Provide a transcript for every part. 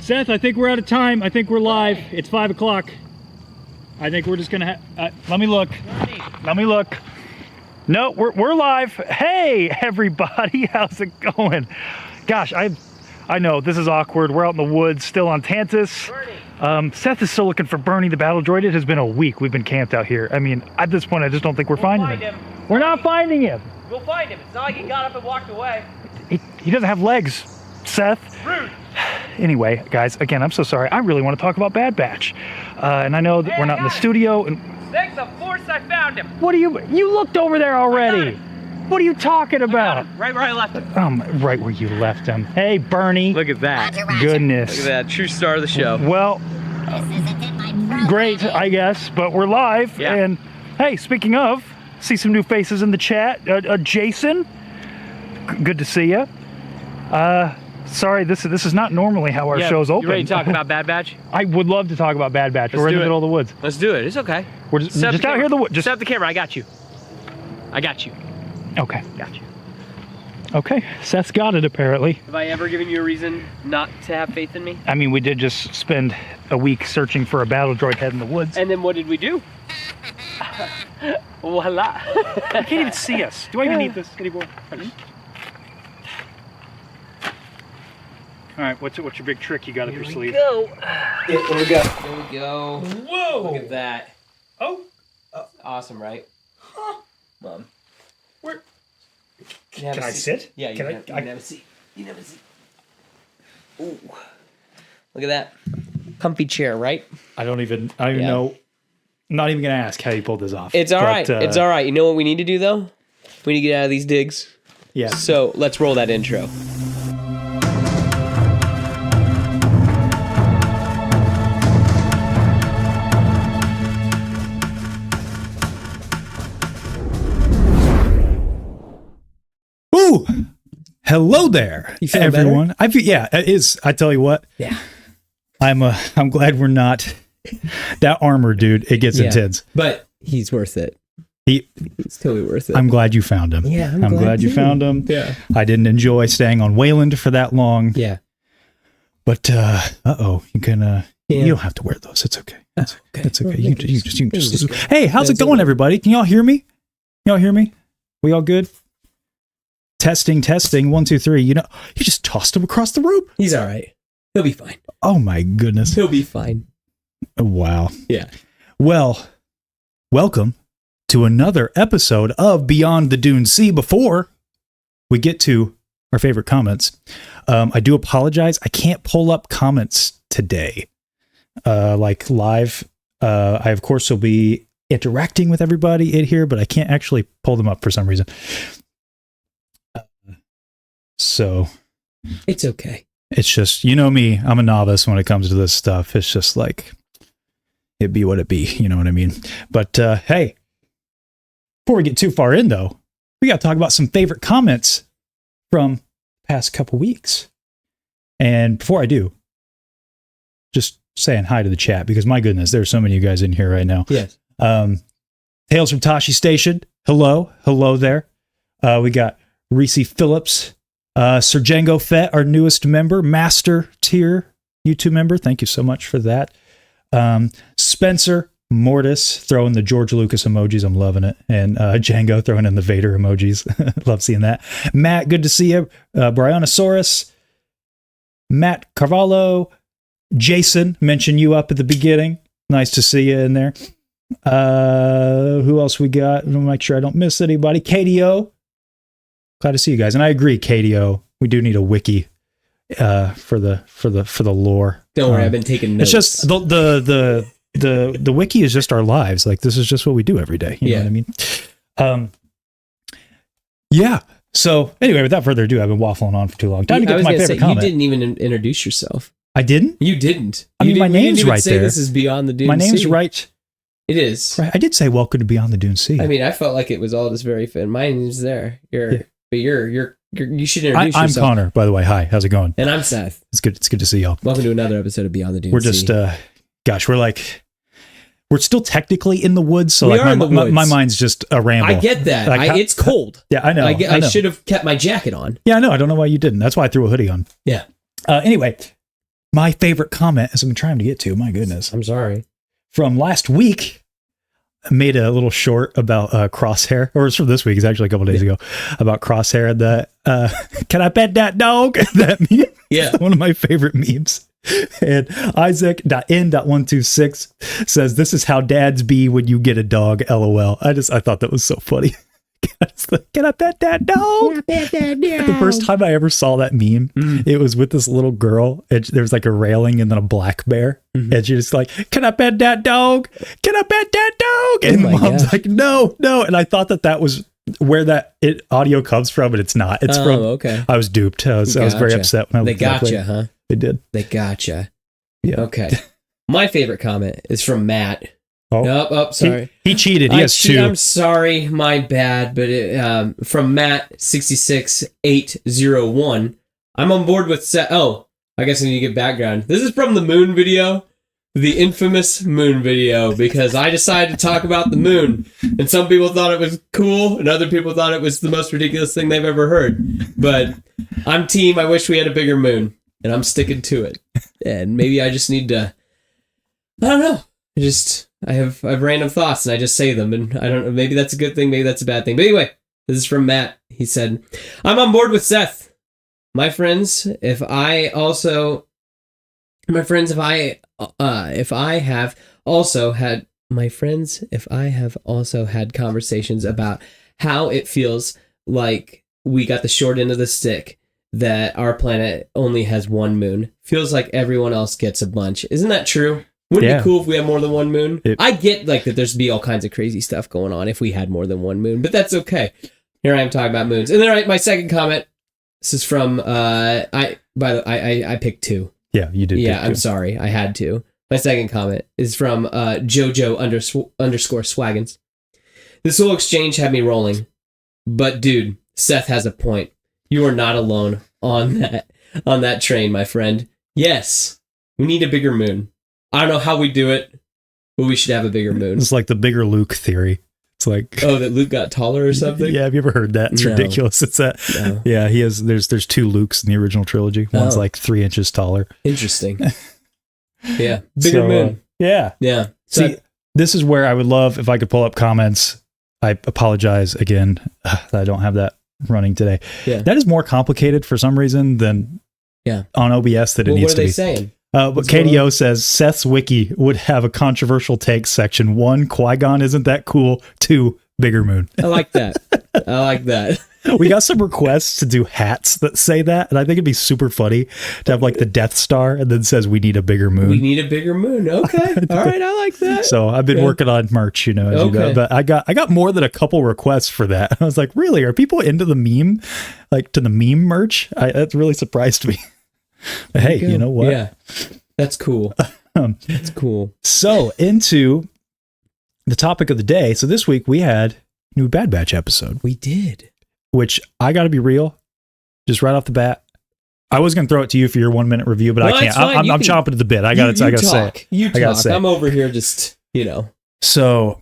Seth, I think we're out of time. I think we're live. It's 5 o'clock. I think we're just gonna let me look. Let me look. No, we're live. Hey, everybody, how's it going? Gosh, I know this is awkward. We're out in the woods, still on Tantus. Seth is still looking for Bernie, the battle droid. It has been a week. We've been camped out here. I mean, at this point, I just don't think we're finding him. We're not finding him. We'll find him. It's not like he got up and walked away. He doesn't have legs, Seth. Rude. Anyway, guys, again, I'm so sorry. I really want to talk about Bad Batch. And I know that we're not in the studio. And thanks to Force, I found him. what are you looked over there already. What are you talking about? Right where I left him. Right where you left him. Hey, Bernie. Look at that. Goodness. Look at that. True star of the show. Well, great, I guess, but we're live. Yeah. And hey, speaking of, see some new faces in the chat. Jason, good to see you. Sorry, this is not normally how our show's open. You ready to talk about Bad Batch? I would love to talk about Bad Batch. We're in the middle of the woods. Let's do it. It's okay. We're just out here in the woods. Just set up the camera. I got you. I got you. Okay. Got you. Okay. Seth's got it, apparently. Have I ever given you a reason not to have faith in me? I mean, we did just spend a week searching for a battle droid head in the woods. And then what did we do? Voila. You can't even see us. Do I even need this anymore? All right, what's your big trick you got up your sleeve? Go. Here we go. Here we go. Whoa! Look at that. Oh. Awesome, right? Huh. Mom. Where? Can I sit? Yeah, you can have a seat. You can have a seat. Ooh. Look at that. Comfy chair, right? I don't even know. I'm not even gonna ask how you pulled this off. It's all right. It's all right. You know what we need to do though? We need to get out of these digs. Yeah. So let's roll that intro. Ooh, hello there, you feel everyone. better? I feel, yeah, it is. I tell you what. Yeah. I'm glad we're not that armor, dude. It gets intense. But he's worth it. He's totally worth it. I'm glad you found him. Yeah, I'm glad you found him. Yeah. I didn't enjoy staying on Wayland for that long. Yeah. But you can you don't have to wear those. It's okay. It's okay. Well, You just Hey, how's it going, everybody? Can y'all hear me? Y'all hear me? We all good? Testing. 1, 2, 3. You just tossed him across the room. He's all right. He'll be fine. Oh my goodness. He'll be fine. Wow. Yeah. Well, welcome to another episode of Beyond the Dune Sea. Before we get to our favorite comments, I do apologize. I can't pull up comments today, like live. I, of course, will be interacting with everybody in here, but I can't actually pull them up for some reason. So it's okay. It's just, you know me, I'm a novice when it comes to this stuff. It's just like, it be what it be, you know what I mean? But hey, before we get too far in though, we got to talk about some favorite comments from the past couple weeks. And before I do, just saying hi to the chat, because my goodness, there's so many of you guys in here right now. Yes. Tales from Tashi Station. Hello there. We got Reese Phillips. Sir Django Fett, our newest member, master tier YouTube member. Thank you so much for that. Spencer Mortis throwing the George Lucas emojis. I'm loving it. And Django throwing in the Vader emojis. Love seeing that. Matt, good to see you. Brianosaurus, Matt Carvalho, Jason, mentioned you up at the beginning. Nice to see you in there. Who else we got? I'll make sure I don't miss anybody. KDO. Glad to see you guys, and I agree, KDO. We do need a wiki for the lore. Don't worry, I've been taking notes. It's just the wiki is just our lives. Like, this is just what we do every day. You know what I mean? Yeah. So anyway, without further ado, I've been waffling on for too long. Time to get to my favorite comment. You didn't even introduce yourself. I didn't. You didn't. I mean, my name's right there. This is Beyond the Dune Sea. My name's right. It is. Right. I did say welcome to Beyond the Dune Sea. I mean, I felt like it was all just very fit. My name's there. But you should introduce I'm yourself. I'm Konnor, by the way. Hi, how's it going? And I'm Seth. It's good to see y'all. Welcome to another episode of Beyond the Dune Sea. We're just, gosh, we're still technically in the woods, so we like are in the woods. My mind's just a ramble. I get that. Like, it's cold. Yeah, I know. I should have kept my jacket on. Yeah, I know. I don't know why you didn't. That's why I threw a hoodie on. Yeah. Anyway, my favorite comment, as I'm trying to get to, my goodness, I'm sorry. from last week, I made a little short about Crosshair, or it's from this week, it's actually a couple days ago, about Crosshair and the can I pet that dog? That meme. Yeah. One of my favorite memes. And Isaac.n.126 says, this is how dads be when you get a dog, LOL. I thought that was so funny. Can I pet that dog? Can I pet that dog? The first time I ever saw that meme, it was with this little girl. And there was like a railing and then a black bear. And she just like, can I pet that dog? Can I pet that dog? And mom's like, no. And I thought that was where that audio comes from, but it's not. It's from, okay. I was duped. I was very upset when I They gotcha, huh? They did. They gotcha. Yeah. Okay. My favorite comment is from Matt. Oh, sorry. He cheated. He has two. I'm sorry, my bad. But from Matt 66801, I'm on board with Seth. Oh, I guess I need to give background. This is from the moon video, the infamous moon video, because I decided to talk about the moon, and some people thought it was cool, and other people thought it was the most ridiculous thing they've ever heard. But I'm team. I wish we had a bigger moon, and I'm sticking to it. And maybe I just need to. I don't know. I have random thoughts and I just say them, and I don't know, maybe that's a good thing, maybe that's a bad thing. But anyway, this is from Matt. He said, I'm on board with Seth. My friends, if I have also had conversations about how it feels like we got the short end of the stick, that our planet only has one moon. Feels like everyone else gets a bunch. Isn't that true? Wouldn't it be cool if we had more than one moon? I get like that there's be all kinds of crazy stuff going on if we had more than one moon, but that's okay. Here I am talking about moons. And then my second comment, this is from I picked two. Yeah, you did. Yeah, I'm sorry. I had to. My second comment is from Jojo underscore Swaggins. This whole exchange had me rolling. But dude, Seth has a point. You are not alone on that train, my friend. Yes, we need a bigger moon. I don't know how we do it, but we should have a bigger moon. It's like the bigger Luke theory. It's like, that Luke got taller or something? Yeah, have you ever heard that? It's ridiculous. It's that. No. Yeah, he has. There's two Lukes in the original trilogy. One's like 3 inches taller. Interesting. Yeah, bigger moon. Yeah. See, this is where I would love if I could pull up comments. I apologize again that I don't have that running today. Yeah, that is more complicated for some reason than on OBS that it needs to be. What are they saying? But KDO says Seth's wiki would have a controversial take section. 1, Qui-Gon isn't that cool. 2, bigger moon. I like that. We got some requests to do hats that say that, and I think it'd be super funny to have like the Death Star and then says we need a bigger moon. We need a bigger moon. Okay. All right, I like that. So I've been working on merch, as you know, but I got more than a couple requests for that. I was like, really? Are people into the meme? Like to the meme merch? That really surprised me. But hey, you know what? Yeah, that's cool. That's cool. So into the topic of the day. So this week we had a new Bad Batch episode. We did. Which I got to be real, just right off the bat. I was going to throw it to you for your 1 minute review, but I can't. I'm chomping at the bit. I got to say it. You talk. I'm over here just, So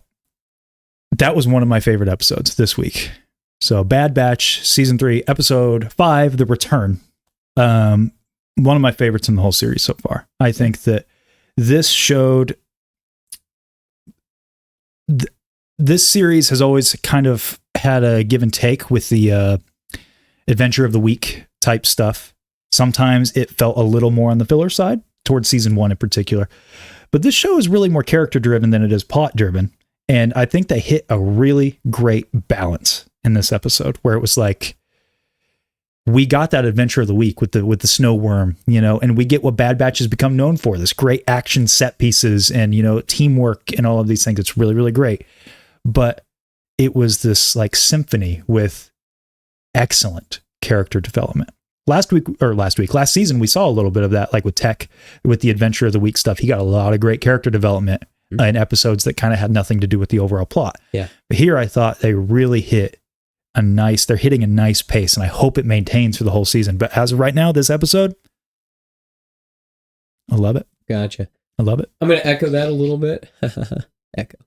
that was one of my favorite episodes this week. So Bad Batch season 3, episode 5, The Return. One of my favorites in the whole series so far. I think that this showed... This series has always kind of had a give and take with the adventure of the week type stuff. Sometimes it felt a little more on the filler side, towards season 1 in particular. But this show is really more character driven than it is plot driven. And I think they hit a really great balance in this episode where it was like, we got that adventure of the week with the snow worm, and we get what Bad Batch has become known for, this great action set pieces and, teamwork and all of these things. It's really, really great. But it was this like symphony with excellent character development. Last season, we saw a little bit of that, like with Tech, with the adventure of the week stuff. He got a lot of great character development in episodes that kind of had nothing to do with the overall plot. Yeah. But here I thought they really they're hitting a nice pace, and I hope it maintains for the whole season. But as of right now, this episode, I love it. Gotcha. I love it. I'm going to echo that a little bit. Echo.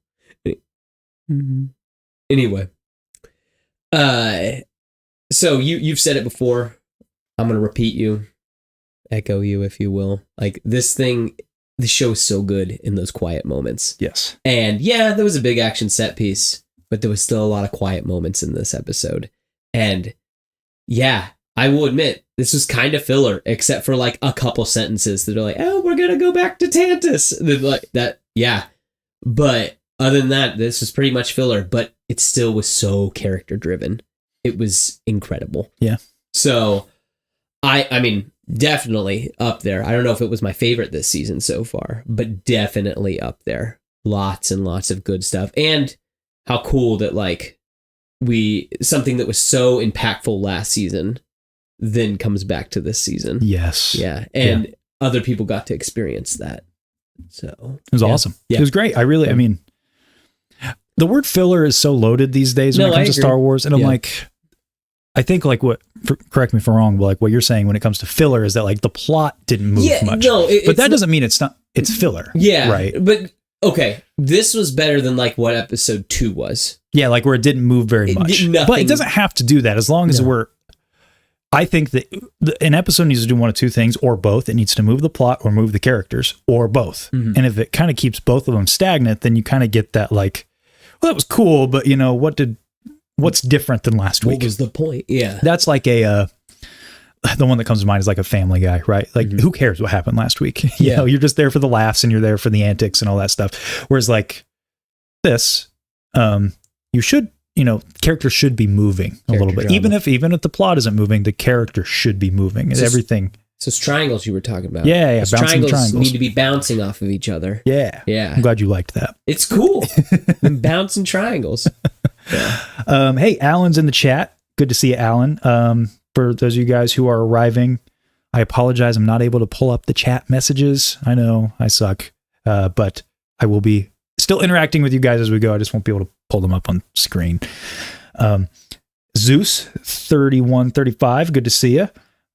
Anyway. So you've said it before. I'm going to repeat you. echo you, if you will. Like the show is so good in those quiet moments. Yes. And yeah, there was a big action set piece, but there was still a lot of quiet moments in this episode. And yeah, I will admit, this was kind of filler, except for like a couple sentences that are like, oh, we're going to go back to Tantus. Like that, yeah. But other than that, this was pretty much filler, but it still was so character driven. It was incredible. Yeah. So I mean, definitely up there. I don't know if it was my favorite this season so far, but definitely up there. Lots and lots of good stuff. And how cool that like something that was so impactful last season then comes back to this season. Yes. Yeah. And other people got to experience that. So it was awesome. Yeah. It was great. I mean, the word filler is so loaded these days when it comes to Star Wars. And I'm like, I think like correct me if I'm wrong, but like what you're saying when it comes to filler is that like the plot didn't move much. No, but that doesn't mean it's filler. Yeah. Right. But okay, this was better than like what episode 2 was. Yeah, like where it didn't move very much. But it doesn't have to do that as long as I think that an episode needs to do one of two things or both. It needs to move the plot or move the characters or both. Mm-hmm. And if it kind of keeps both of them stagnant, then you kind of get that like, well, that was cool, but you know, what's different than last week? What was the point? Yeah. That's like the one that comes to mind is like a Family Guy, right? Like who cares what happened last week? You know, you're just there for the laughs and you're there for the antics and all that stuff. Whereas like this, you should, characters should be moving a little bit. Even if the plot isn't moving, the character should be moving. And everything. So it's triangles you were talking about. Yeah, bouncing triangles need to be bouncing off of each other. Yeah. I'm glad you liked that. It's cool. Bouncing triangles. Yeah. Hey, Alan's in the chat. Good to see you, Alan. For those of you guys who are arriving, I apologize. I'm not able to pull up the chat messages. I know I suck, but I will be still interacting with you guys as we go. I just won't be able to pull them up on screen. Zeus 3135. Good to see you.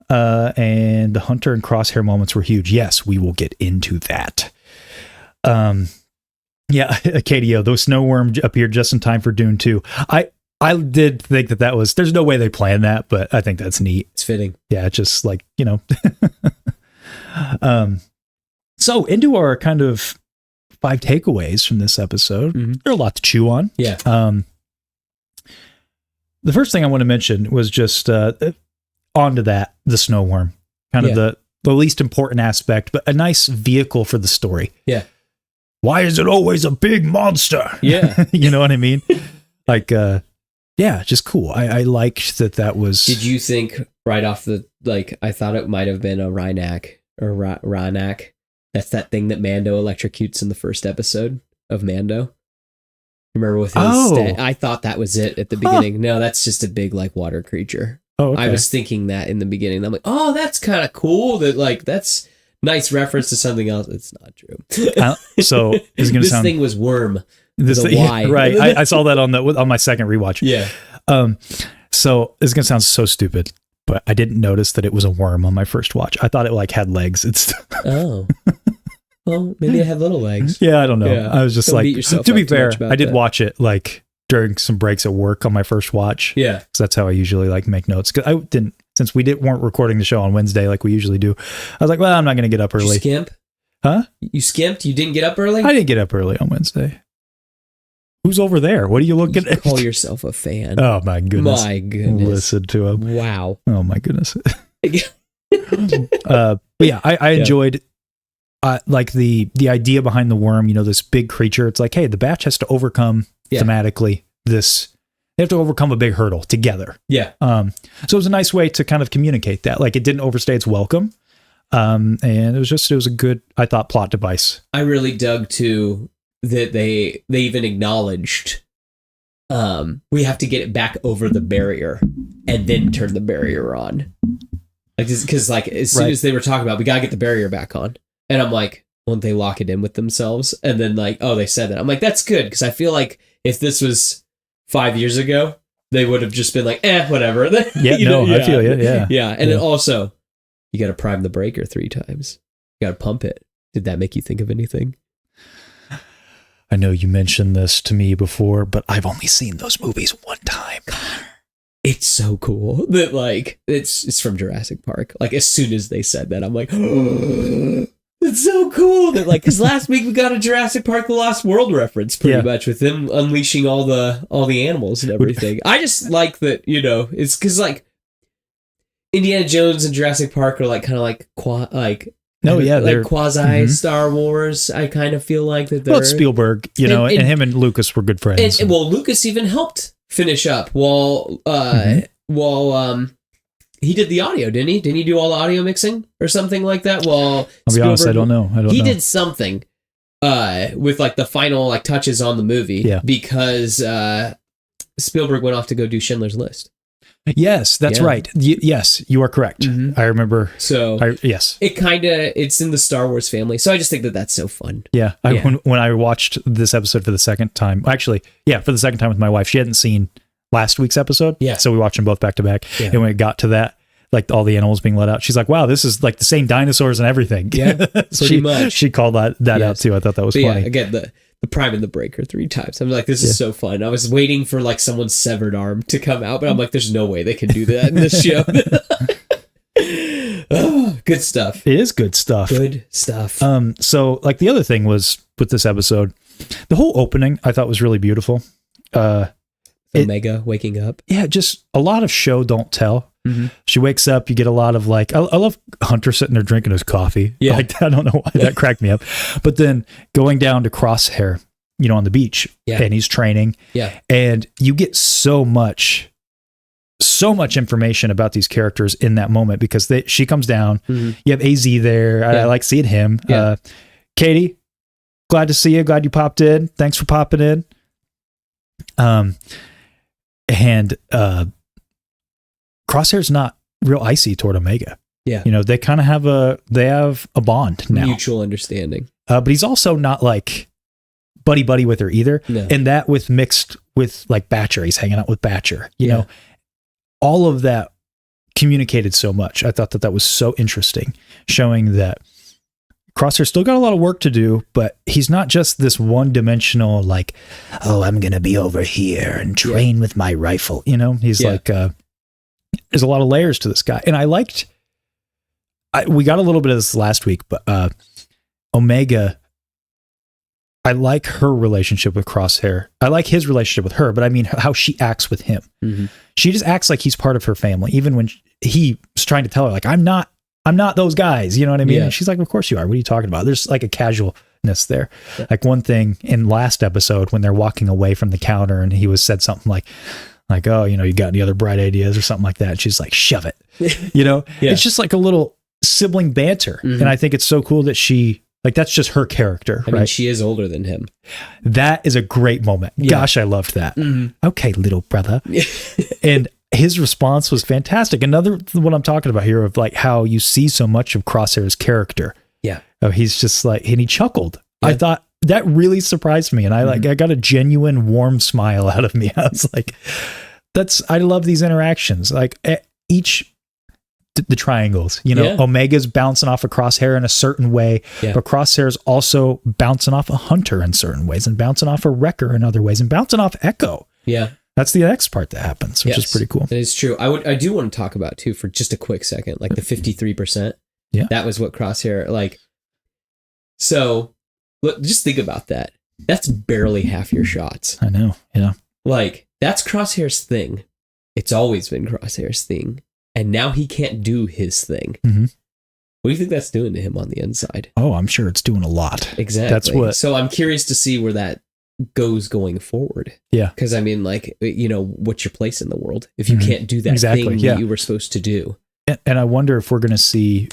And the Hunter and Crosshair moments were huge. Yes, we will get into that. Yeah, KDO, those snowworm appeared just in time for Dune 2. I did think that was, there's no way they planned that, but I think that's neat. It's fitting. Yeah, it's just like, so into our kind of 5 takeaways from this episode. Mm-hmm. There are a lot to chew on. Yeah. The first thing I want to mention was just onto that, the snowworm, kind of the least important aspect, but a nice vehicle for the story. Yeah. Why is it always a big monster? Yeah. You know what I mean? Like, just cool. I liked that was... Did you think right off I thought it might have been a Rhynak or Rhynak. That's that thing that Mando electrocutes in the first episode of Mando. Remember with his... I thought that was it at the beginning. No, that's just a big water creature. Oh, okay. I was thinking that in the beginning. I'm like, oh, that's kind of cool. That that's nice reference to something else. It's not true. So it's gonna this thing was worm. This thing, Y. Right. I saw that on my second rewatch. Yeah. So it's gonna sound so stupid, but I didn't notice that it was a worm on my first watch. I thought it had legs. It's oh. Well, maybe it had little legs. Yeah, I don't know. Yeah. I was just to be fair, I did watch it during some breaks at work on my first watch. Yeah. Because that's how I usually make notes. Because I didn't, since we weren't recording the show on Wednesday like we usually do, I was like, well, I'm not going to get up early. Did you skimp? Huh? You skimped? You didn't get up early? I didn't get up early on Wednesday. Who's over there? What are you looking at? Call yourself a fan. Oh, my goodness. My goodness. Listen to him. Wow. Oh, my goodness. But yeah, I enjoyed the idea behind the worm, this big creature. It's like, hey, the batch has to overcome thematically they have to overcome a big hurdle together. Yeah. So it was a nice way to kind of communicate that. Like, it didn't overstay its welcome. And it was a good, I thought, plot device. I really dug too that they even acknowledged we have to get it back over the barrier and then turn the barrier on. Because as soon as they were talking about, we got to get the barrier back on. And I'm like, won't they lock it in with themselves? And then they said that. I'm like, that's good. Because I feel like if this was 5 years ago, they would have just been like, whatever. Yeah, I feel you. Yeah. Yeah. And then also, you got to prime the breaker 3 times. You got to pump it. Did that make you think of anything? I know you mentioned this to me before, but I've only seen those movies one time. it's so cool that like it's from Jurassic Park. Like as soon as they said that, I'm like, oh, it's so cool that like because last week we got a Jurassic Park: The Lost World reference pretty much with them unleashing all the animals and everything. I just like that, you know, it's because like Indiana Jones and Jurassic Park are like kind of like they're quasi Star Wars. I kind of feel like that they're Spielberg, you know, and him and Lucas were good friends. And well, Lucas even helped finish up while he did the audio, didn't he? Didn't he do all the audio mixing or something like that? Well, I'll be honest, I don't know. He did something with like the final like touches on the movie because Spielberg went off to go do Schindler's List. Yes, that's right. Yes, you are correct. I remember. So yes, it's in the Star Wars family. So I just think that that's so fun. Yeah. When I watched this episode for the second time, actually, for the second time with my wife, she hadn't seen last week's episode. Yeah. So we watched them both back to back. And when it got to that, like all the animals being let out, she's like, wow, this is like the same dinosaurs and everything. Yeah. Pretty much. She called that out too. I thought that was funny. Yeah, again, the Prime and the Breaker 3 times. I'm like, this is so fun. I was waiting for like someone's severed arm to come out, but I'm like, there's no way they can do that in this show. Oh, good stuff. It is good stuff. Good stuff. So like the other thing was with this episode, the whole opening I thought was really beautiful. Omega waking up. Yeah, just a lot of show don't tell. She wakes up, you get a lot of like, I love Hunter sitting there drinking his coffee. Yeah. Like, I don't know why that cracked me up. But then going down to Crosshair, you know, on the beach, and he's training. Yeah. And you get so much information about these characters in that moment because she comes down. You have AZ there. I like seeing him. Yeah. Katie, glad to see you. Glad you popped in. Thanks for popping in. And Crosshair's not real icy toward Omega. Yeah. You know, they kind of have a bond now. Mutual understanding. But he's also not like buddy with her either. No. And that mixed with like Batcher, he's hanging out with Batcher, you know, all of that communicated so much. I thought that was so interesting, showing that Crosshair still got a lot of work to do, but he's not just this one-dimensional, like, oh, I'm going to be over here and train with my rifle. You know, he's like, there's a lot of layers to this guy. And we got a little bit of this last week, but Omega, I like her relationship with Crosshair. I like his relationship with her, but I mean how she acts with him. She just acts like he's part of her family, even when he's trying to tell her, like, I'm not those guys, you know what I mean? Yeah. And she's like, of course you are. What are you talking about? There's like a casualness there. Yeah. Like one thing in last episode when they're walking away from the counter and he said something like, oh, you know, you got any other bright ideas or something like that? And she's like, shove it. You know, it's just like a little sibling banter. And I think it's so cool that that's just her character. I mean, she is older than him. That is a great moment. Yeah. Gosh, I loved that. Okay, little brother. And his response was fantastic. Another what I'm talking about here of like how you see so much of Crosshair's character. Yeah. He's just like, and he chuckled. Yeah. I thought that really surprised me. And I got a genuine warm smile out of me. I was like, I love these interactions. Like the triangles, you know, Omega's bouncing off a Crosshair in a certain way, but Crosshair's also bouncing off a Hunter in certain ways and bouncing off a Wrecker in other ways and bouncing off Echo. Yeah. That's the next part that happens, which is pretty cool. It is true. I do want to talk about too for just a quick second, like the 53%. Yeah. That was what Crosshair, like, so just think about that. That's barely half your shots. I know. Yeah. Like that's Crosshair's thing. It's always been Crosshair's thing. And now he can't do his thing. What do you think that's doing to him on the inside? Oh, I'm sure it's doing a lot. Exactly. So I'm curious to see where that goes going forward. Yeah. Because I mean, like, you know, what's your place in the world if you can't do that thing that you were supposed to do? And I wonder if we're going to see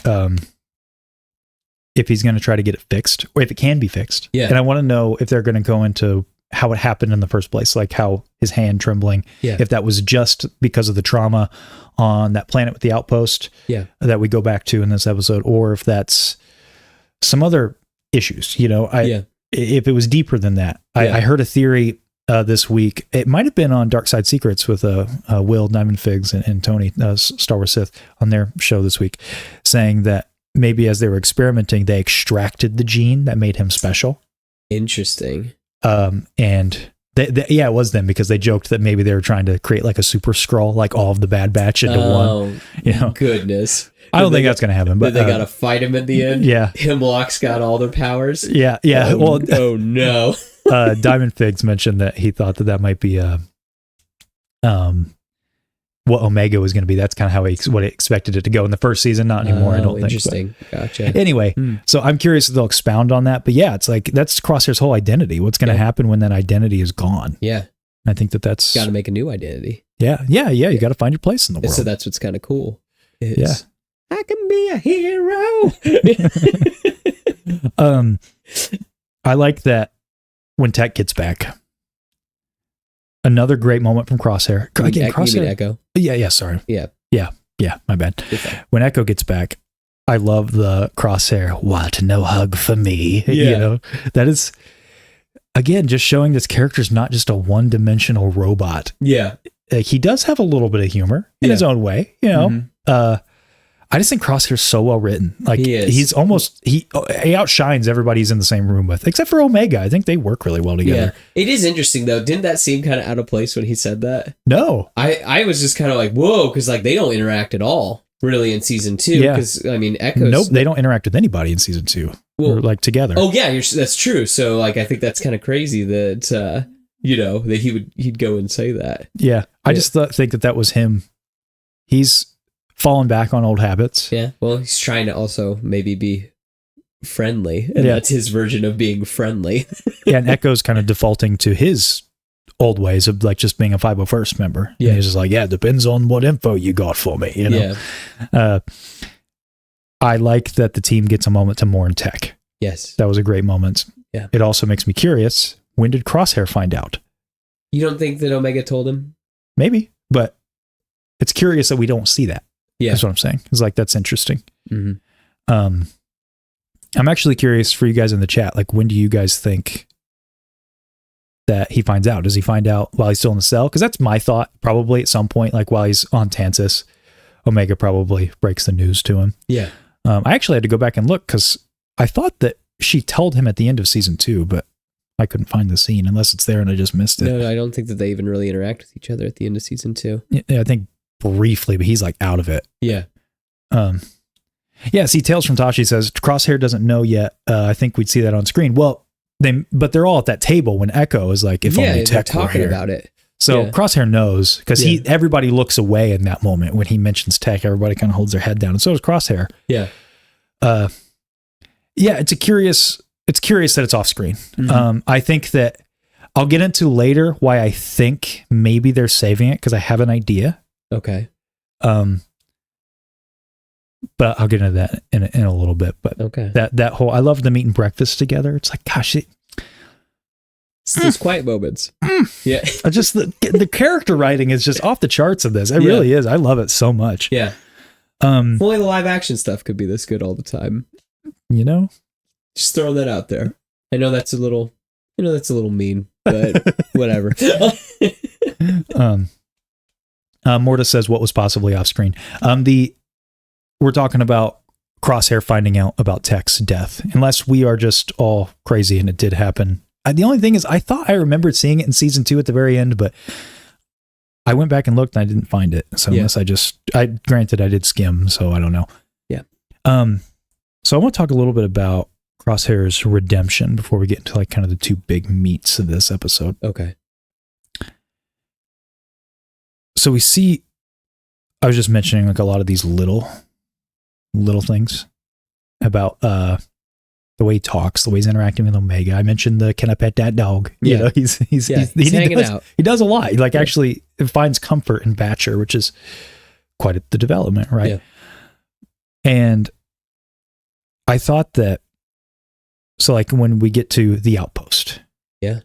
if he's going to try to get it fixed or if it can be fixed. Yeah. And I want to know if they're going to go into how it happened in the first place, like how his hand trembling, if that was just because of the trauma on that planet with the outpost that we go back to in this episode, or if that's some other issues, you know, if it was deeper than that. I heard a theory this week. It might have been on Dark Side Secrets with Will, DiamondFigs, and Tony, Star Wars Sith, on their show this week, saying that maybe as they were experimenting, they extracted the gene that made him special. Interesting. And Yeah, it was them because they joked that maybe they were trying to create like a super scroll, like all of the Bad Batch into one. You know, goodness. I don't think that's going to happen. But they got to fight him at the end. Yeah, Hemlock's got all their powers. Yeah. Oh no. DiamondFigs mentioned that he thought that might be what Omega was going to be. That's kind of how what he expected it to go in the first season. Not anymore. I don't think. Interesting. Gotcha. Anyway, so I'm curious if they'll expound on that. But yeah, it's like that's Crosshair's whole identity. What's going to happen when that identity is gone? Yeah, I think that's got to make a new identity. Yeah. You got to find your place in the world. So that's what's kind of cool. Yeah, I can be a hero. I like that when Tech gets back. Another great moment from Crosshair. Again, Crosshair. You mean Echo? Yeah, sorry. Yeah, my bad. Okay. When Echo gets back, I love the Crosshair, what, no hug for me? Yeah. You know, that is, again, just showing this character's not just a one-dimensional robot. Yeah. He does have a little bit of humor in his own way, you know. Mm-hmm. I just think Crosshair's so well written. Like he is. He's almost he outshines everybody he's in the same room with, except for Omega. I think they work really well together. Yeah. It is interesting though. Didn't that seem kind of out of place when he said that? No, I was just kind of like, whoa, because like they don't interact at all really in season 2. Yeah. Because I mean, Echo's nope, they don't interact with anybody in season 2. Or like together. Oh yeah, that's true. So like, I think that's kind of crazy that you know that he'd go and say that. Yeah, I just think that was him. He's fallen back on old habits. Yeah, well, he's trying to also maybe be friendly, and that's his version of being friendly. Yeah, and Echo's kind of defaulting to his old ways of like just being a 501st member. Yeah, and he's just like, yeah, it depends on what info you got for me. You know. Yeah. I like that the team gets a moment to mourn Tech. Yes, that was a great moment. Yeah, it also makes me curious. When did Crosshair find out? You don't think that Omega told him? Maybe, but it's curious that we don't see that. Yeah, that's what I'm saying. It's like, that's interesting. Mm-hmm. I'm actually curious for you guys in the chat. Like, when do you guys think that he finds out? Does he find out while he's still in the cell? Because that's my thought. Probably at some point, like while he's on Tansis, Omega probably breaks the news to him. Yeah. I actually had to go back and look because I thought that she told him at the end of season 2, but I couldn't find the scene unless it's there and I just missed it. No, I don't think that they even really interact with each other at the end of season 2. Yeah, I think briefly, but he's like out of it. Yeah. Yeah, see, Tales from Tashi says Crosshair doesn't know yet. I think we'd see that on screen. Well, they're all at that table when Echo is like, if only Tech were talking here. About it. So Crosshair knows because everybody looks away in that moment when he mentions Tech. Everybody kind of holds their head down, and so does Crosshair. Yeah. It's curious that it's off screen. Mm-hmm. I think that I'll get into later why I think maybe they're saving it because I have an idea. Okay. But I'll get into that in a little bit. But okay, that whole, I love them eating breakfast together. It's like, gosh, those quiet moments. Yeah, just the character writing is just off the charts of this. It really is. I love it so much. Yeah. If only the live action stuff could be this good all the time. You know, just throwing that out there. I know that's a little mean, but whatever. Mortis says what was possibly off screen. We're talking about Crosshair finding out about Tech's death, unless we are just all crazy and it did happen. The only thing is, I thought I remembered seeing it in season 2 at the very end, but I went back and looked and I didn't find it. So unless granted I did skim, so I don't know. Yeah. So I want to talk a little bit about Crosshair's redemption before we get into like kind of the two big meats of this episode. Okay. So we see, I was just mentioning like a lot of these little things about the way he talks, the way he's interacting with Omega. I mentioned the "Can I pet that dog?" You know, he's hanging out. He does a lot. He actually finds comfort in Batcher, which is quite the development, right? Yeah. And I thought that, so like when we get to the outpost, I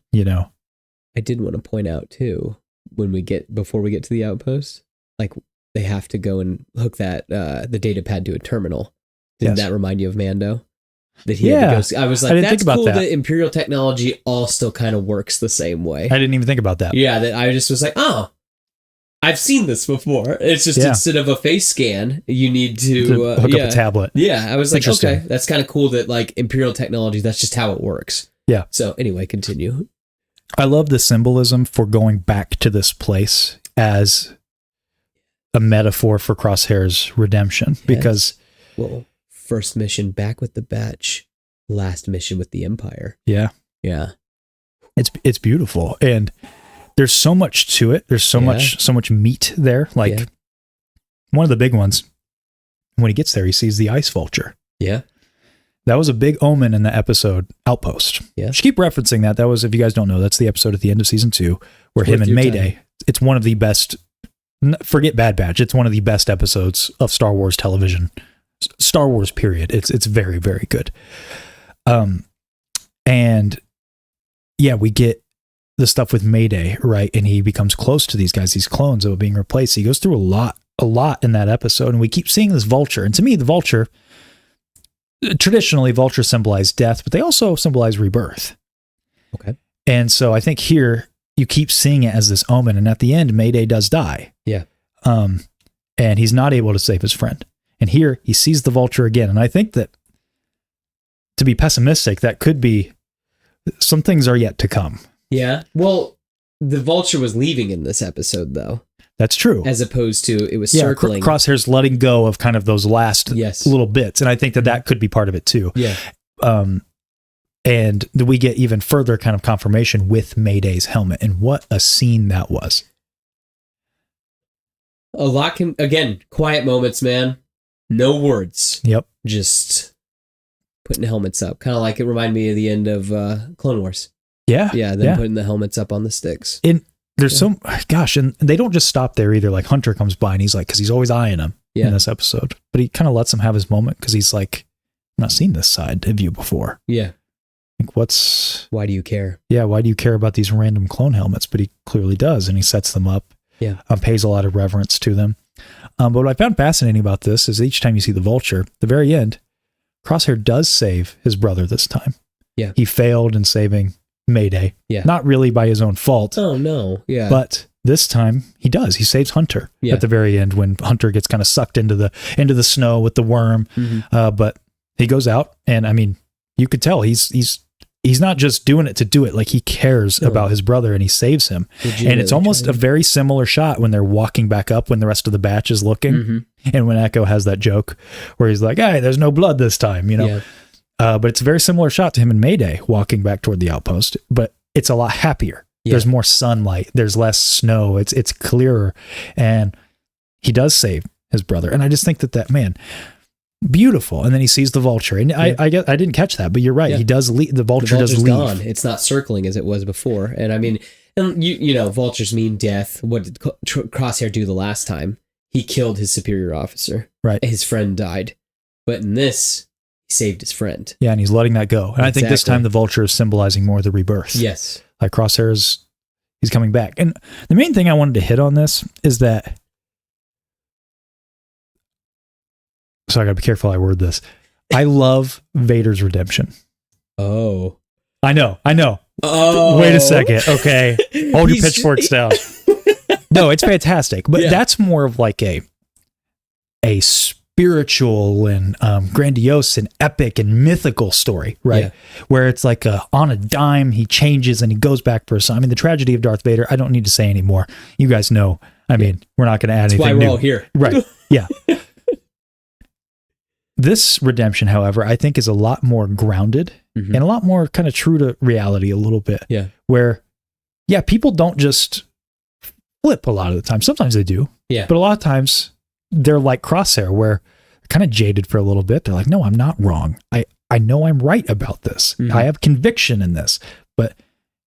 did want to point out too, before we get to the outpost, like they have to go and hook that the data pad to a terminal. Didn't that remind you of Mando? That he had to go. I was like, that's cool that Imperial technology all still kind of works the same way. I didn't even think about that. Yeah, that I just was like, oh, I've seen this before. It's just instead of a face scan, you need to hook up a tablet. Yeah, I was like, okay, that's kind of cool that like Imperial technology, that's just how it works. Yeah. So anyway, continue. I love the symbolism for going back to this place as a metaphor for Crosshair's redemption, because well, first mission back with the batch, last mission with the Empire. Yeah. It's beautiful, and there's so much to it. There's so much meat there. Like one of the big ones, when he gets there, he sees the ice vulture. Yeah. That was a big omen in the episode Outpost. Yeah. Just keep referencing that. That was, if you guys don't know, that's the episode at the end of season 2 where him and Mayday, it's one of the best, forget Bad Batch, it's one of the best episodes of Star Wars television. Star Wars period. It's very, very good. And yeah, we get the stuff with Mayday, right? And he becomes close to these guys, these clones that are being replaced. He goes through a lot in that episode, and we keep seeing this vulture. And to me, the vulture, traditionally, vultures symbolize death, but they also symbolize rebirth. Okay. And so I think here you keep seeing it as this omen, and at the end, Mayday does die. Yeah. And he's not able to save his friend. And here he sees the vulture again. And I think that, to be pessimistic, that could be, some things are yet to come. Yeah. Well, the vulture was leaving in this episode, though. That's true. As opposed to it was circling. Crosshair's letting go of kind of those last little bits. And I think that could be part of it too. Yeah. And we get even further kind of confirmation with Mayday's helmet. And what a scene that was. A lot again, quiet moments, man. No words. Yep. Just putting helmets up. Kind of like it reminded me of the end of Clone Wars. Yeah. Yeah, them putting the helmets up on the sticks. And there's and they don't just stop there either. Like Hunter comes by and he's like, because he's always eyeing him in this episode, but he kind of lets him have his moment because he's like, I've not seen this side of you before. Yeah. Like, why do you care? Yeah, why do you care about these random clone helmets? But he clearly does, and he sets them up. Yeah. Pays a lot of reverence to them. But what I found fascinating about this is each time you see the vulture, at the very end, Crosshair does save his brother this time. Yeah. He failed in saving Mayday. Yeah. Not really by his own fault. Oh, no. Yeah. But this time he does. He saves Hunter at the very end when Hunter gets kind of sucked into the snow with the worm. Mm-hmm. But he goes out, and I mean, you could tell he's not just doing it to do it. Like, he cares about his brother, and he saves him. And it's almost a very similar shot when they're walking back up when the rest of the batch is looking. Mm-hmm. And when Echo has that joke where he's like, hey, there's no blood this time, you know? Yeah. But it's a very similar shot to him and Mayday walking back toward the outpost, but it's a lot happier. Yeah. There's more sunlight. There's less snow. It's clearer. And he does save his brother. And I just think that man, beautiful. And then he sees the vulture, and I didn't catch that, but you're right. Yeah. He does leave. The vulture does leave. Gone. It's not circling as it was before. And I mean, and you know, vultures mean death. What did Crosshair do the last time? He killed his superior officer. Right. His friend died. But in this, he saved his friend. Yeah, and he's letting that go. And I think this time the vulture is symbolizing more the rebirth. Yes. Like Crosshair he's coming back. And the main thing I wanted to hit on this is that, so I gotta be careful how I word this. I love Vader's redemption. Oh. I know. Oh. Wait a second. Okay. Hold your pitchforks down. No, it's fantastic. But that's more of like a spiritual and grandiose and epic and mythical story, right? Yeah. Where it's like on a dime, he changes and he goes back for a son. I mean, the tragedy of Darth Vader, I don't need to say anymore. You guys know. I mean, we're not going to add anything new. That's why we're all here. Right. Yeah. This redemption, however, I think is a lot more grounded and a lot more kind of true to reality a little bit. Yeah. Where, people don't just flip a lot of the time. Sometimes they do. Yeah. But a lot of times they're like Crosshair, where they're kind of jaded for a little bit. They're like, no, I'm not wrong. I know I'm right about this. Mm-hmm. I have conviction in this. But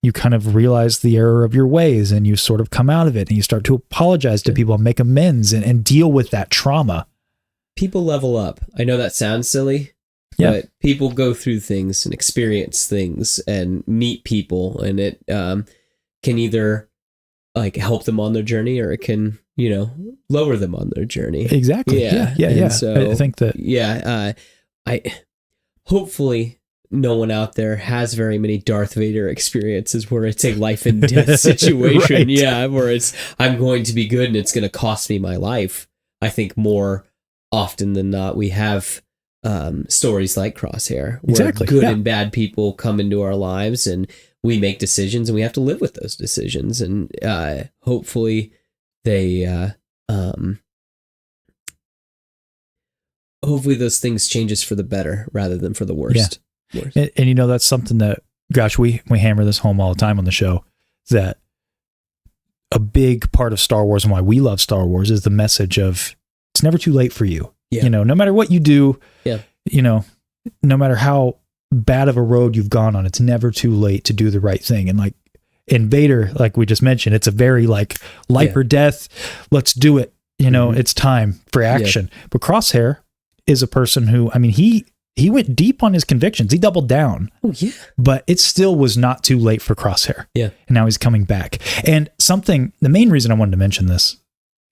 you kind of realize the error of your ways, and you sort of come out of it, and you start to apologize to people and make amends and deal with that trauma. People level up. I know that sounds silly, but people go through things and experience things and meet people, and it can either like help them on their journey, or it can, lower them on their journey. Exactly. Yeah. So, I think that. I hopefully no one out there has very many Darth Vader experiences where it's a life and death situation. Right. Yeah, where it's I'm going to be good and it's going to cost me my life. I think more often than not, we have stories like Crosshair, where good and bad people come into our lives, and we make decisions and we have to live with those decisions. And hopefully hopefully those things changes for the better rather than for the worst. Yeah. And you know, that's something that, gosh, we hammer this home all the time on the show, that a big part of Star Wars and why we love Star Wars is the message of it's never too late for you. Yeah. You know, no matter what you do, yeah. you know, no matter how bad of a road you've gone on, it's never too late to do the right thing. And like in Vader, like we just mentioned, it's a very like life or death. Let's do it. You know, it's time for action. Yeah. But Crosshair is a person who, I mean, he went deep on his convictions. He doubled down. Oh, yeah. But it still was not too late for Crosshair. Yeah. And now he's coming back. And the main reason I wanted to mention this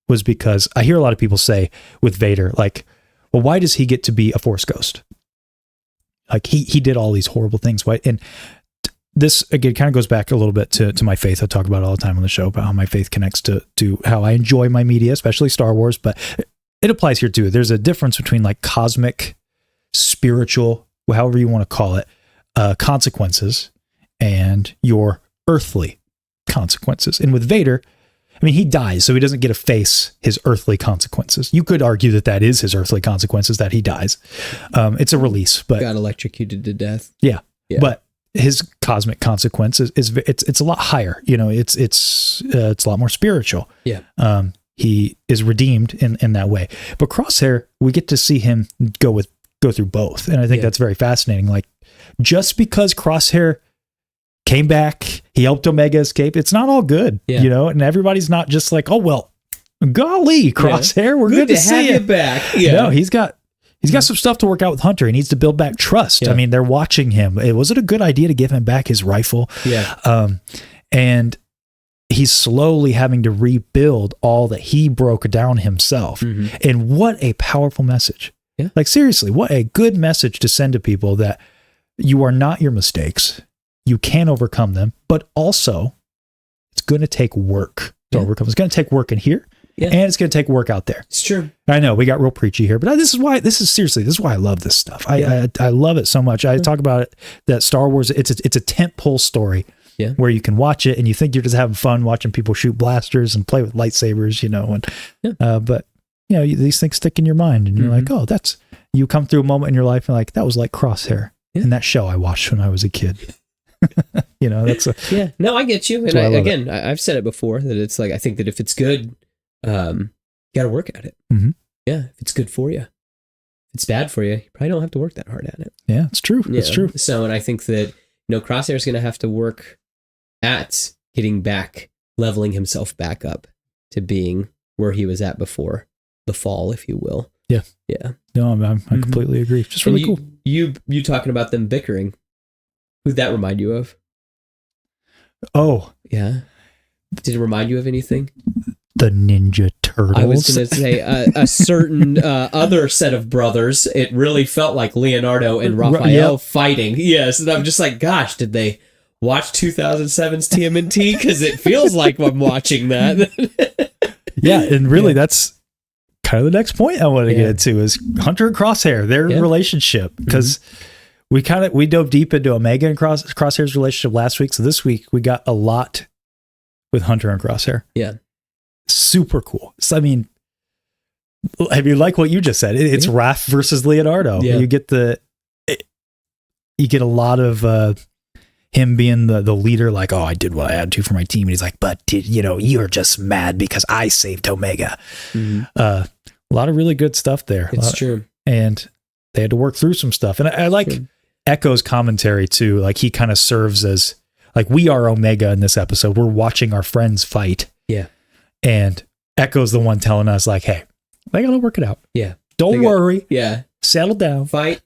was because I hear a lot of people say with Vader, like, well, why does he get to be a Force ghost? Like he did all these horrible things. Why? And this again kind of goes back a little bit to my faith. I talk about it all the time on the show about how my faith connects to how I enjoy my media, especially Star Wars, but it applies here too. There's a difference between like cosmic, spiritual, however you want to call it, consequences and your earthly consequences. And with Vader, I mean, he dies, so he doesn't get to face his earthly consequences. You could argue that is his earthly consequences, that he dies. It's a release, but got electrocuted to death. Yeah. But his cosmic consequences it's a lot higher. You know, it's a lot more spiritual. Yeah. He is redeemed in that way. But Crosshair, we get to see him go through both, and I think that's very fascinating. Like, just because Crosshair came back, he helped Omega escape, it's not all good, you know, and everybody's not just like, oh, well, golly, Crosshair, we're good to see you back. Yeah. No, he's got some stuff to work out with Hunter. He needs to build back trust. Yeah. I mean, they're watching him. Was it a good idea to give him back his rifle? Yeah. And he's slowly having to rebuild all that he broke down himself. Mm-hmm. And what a powerful message. Yeah. Like, seriously, what a good message to send to people, that you are not your mistakes. You can overcome them, but also it's going to take work to overcome. It's going to take work in here, and it's going to take work out there. It's true. I know we got real preachy here, but this is why I love this stuff. I love it so much. I talk about it, that Star Wars, it's a tentpole story where you can watch it and you think you're just having fun watching people shoot blasters and play with lightsabers, you know, and but you know, these things stick in your mind, and you're like, oh, you come through a moment in your life and like, that was like Crosshair in that show I watched when I was a kid. You know, no, I get you. And I've said it before, that it's like, I think that if it's good, you got to work at it. Mm-hmm. Yeah. If it's good for you, if it's bad for you, you probably don't have to work that hard at it. Yeah, it's true. It's true. So, and I think that, you know, Crosshair is going to have to work at getting back, leveling himself back up to being where he was at before the fall, if you will. Yeah. Yeah. No, I completely agree. Just really cool. You talking about them bickering. Who'd that remind you of? Oh. Yeah. Did it remind you of anything? The Ninja Turtles. I was going to say a certain other set of brothers. It really felt like Leonardo and Raphael fighting. Yes. And I'm just like, gosh, did they watch 2007's TMNT? Because it feels like I'm watching that. Yeah. And really, that's kind of the next point I want to get into, is Hunter and Crosshair, their relationship. Because we dove deep into Omega and Crosshair's relationship last week. So this week we got a lot with Hunter and Crosshair. Yeah. Super cool. So, I mean, like what you just said, it's Raph versus Leonardo. Yeah. You get a lot of him being the leader, like, oh, I did what I had to for my team. And he's like, but you're just mad because I saved Omega. Mm-hmm. A lot of really good stuff there. It's true. And they had to work through some stuff. And I like Echo's commentary too. Like, he kind of serves as, like, we are Omega in this episode. We're watching our friends fight. Yeah. And Echo's the one telling us, like, hey, they got to work it out. Yeah. Don't worry. Yeah. Settle down. Fight.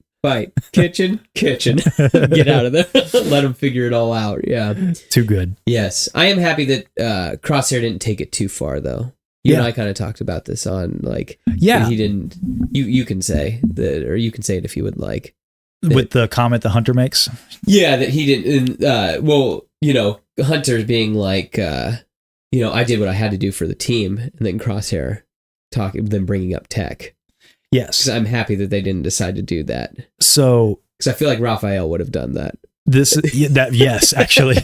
Kitchen. Get out of there. Let them figure it all out. Yeah. Too good. Yes. I am happy that Crosshair didn't take it too far, though. You and I kind of talked about this on, like, he didn't, you can say that, or you can say it if you would like. With the comment the Hunter makes? Yeah, that he didn't, Hunter being like, I did what I had to do for the team, and then Crosshair them bringing up tech. Yes. Because I'm happy that they didn't decide to do that. So, because I feel like Raphael would have done that. Yes, actually.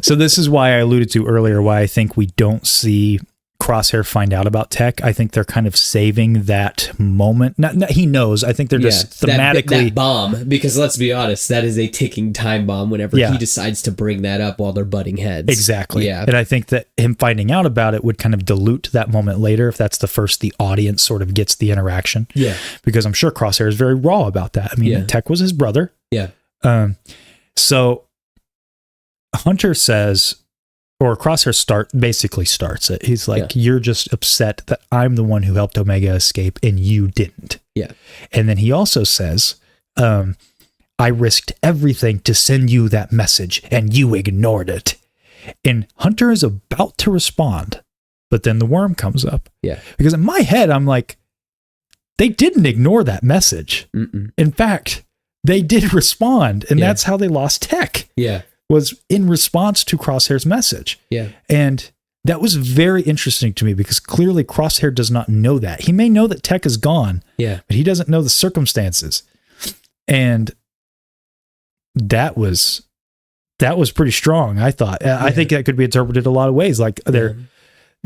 So this is why I alluded to earlier why I think we don't see Crosshair find out about Tech. I think they're kind of saving that moment. Not he knows. I think they're just thematically that bomb, because let's be honest, that is a ticking time bomb whenever he decides to bring that up while they're butting heads. Exactly. Yeah. And I think that him finding out about it would kind of dilute that moment later if that's the first the audience sort of gets the interaction. Yeah. Because I'm sure Crosshair is very raw about that. I mean, Tech was his brother. Yeah. So Hunter says, or Crosshair basically starts it. He's like, you're just upset that I'm the one who helped Omega escape and you didn't. Yeah. And then he also says, I risked everything to send you that message and you ignored it. And Hunter is about to respond, but then the worm comes up. Yeah. Because in my head, I'm like, they didn't ignore that message. Mm-mm. In fact, they did respond, and that's how they lost Tech. Yeah. Was in response to Crosshair's message. Yeah. And that was very interesting to me because clearly Crosshair does not know that. He may know that Tech is gone, but he doesn't know the circumstances. And that was pretty strong, I thought. I think that could be interpreted a lot of ways. Like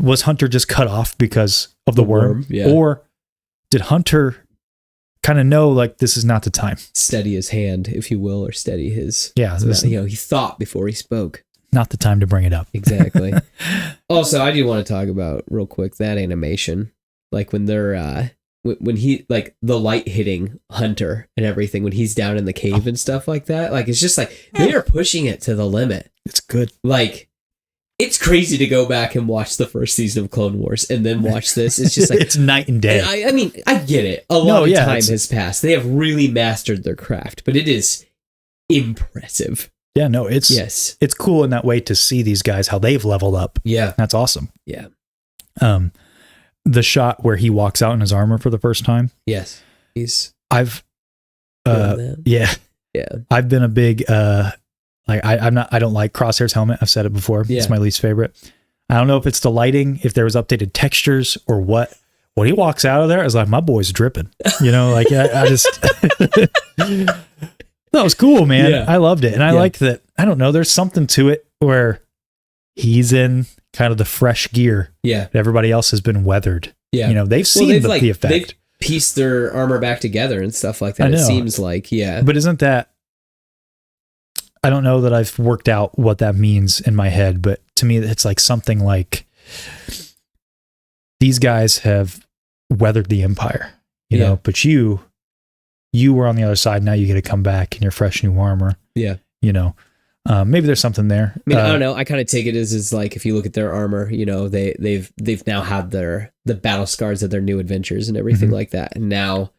was Hunter just cut off because of the worm? Or did Hunter kind of know like this is not the time? Steady his hand, if you will, or steady his he thought before he spoke. Not the time to bring it up. Exactly. Also, I do want to talk about real quick that animation. Like when they're when he like the light hitting Hunter and everything when he's down in the cave and stuff like that. Like it's just like they are pushing it to the limit. It's good. Like it's crazy to go back and watch the first season of Clone Wars and then watch this. It's just like it's night and day. I mean, I get it. A lot of time has passed. They have really mastered their craft, but it is impressive. Yeah, no, it's cool in that way to see these guys how they've leveled up. Yeah, that's awesome. Yeah. The shot where he walks out in his armor for the first time. Yes, I've been a big I don't like Crosshair's helmet. I've said it before. Yeah. It's my least favorite. I don't know if it's the lighting, if there was updated textures or what. When he walks out of there, it's like, my boy's dripping. You know, like I just that was cool, man. Yeah. I loved it. And I like that, I don't know, there's something to it where he's in kind of the fresh gear. Yeah. Everybody else has been weathered. Yeah. You know, they've seen the effect. They've pieced their armor back together and stuff like that. It seems like, But isn't that, I don't know that I've worked out what that means in my head, but to me, it's like something like these guys have weathered the Empire, you know, but you were on the other side. Now you get to come back in your fresh new armor. Yeah. You know, maybe there's something there. I mean, I don't know. I kind of take it as like, if you look at their armor, you know, they've now had the battle scars of their new adventures and everything like that. And now,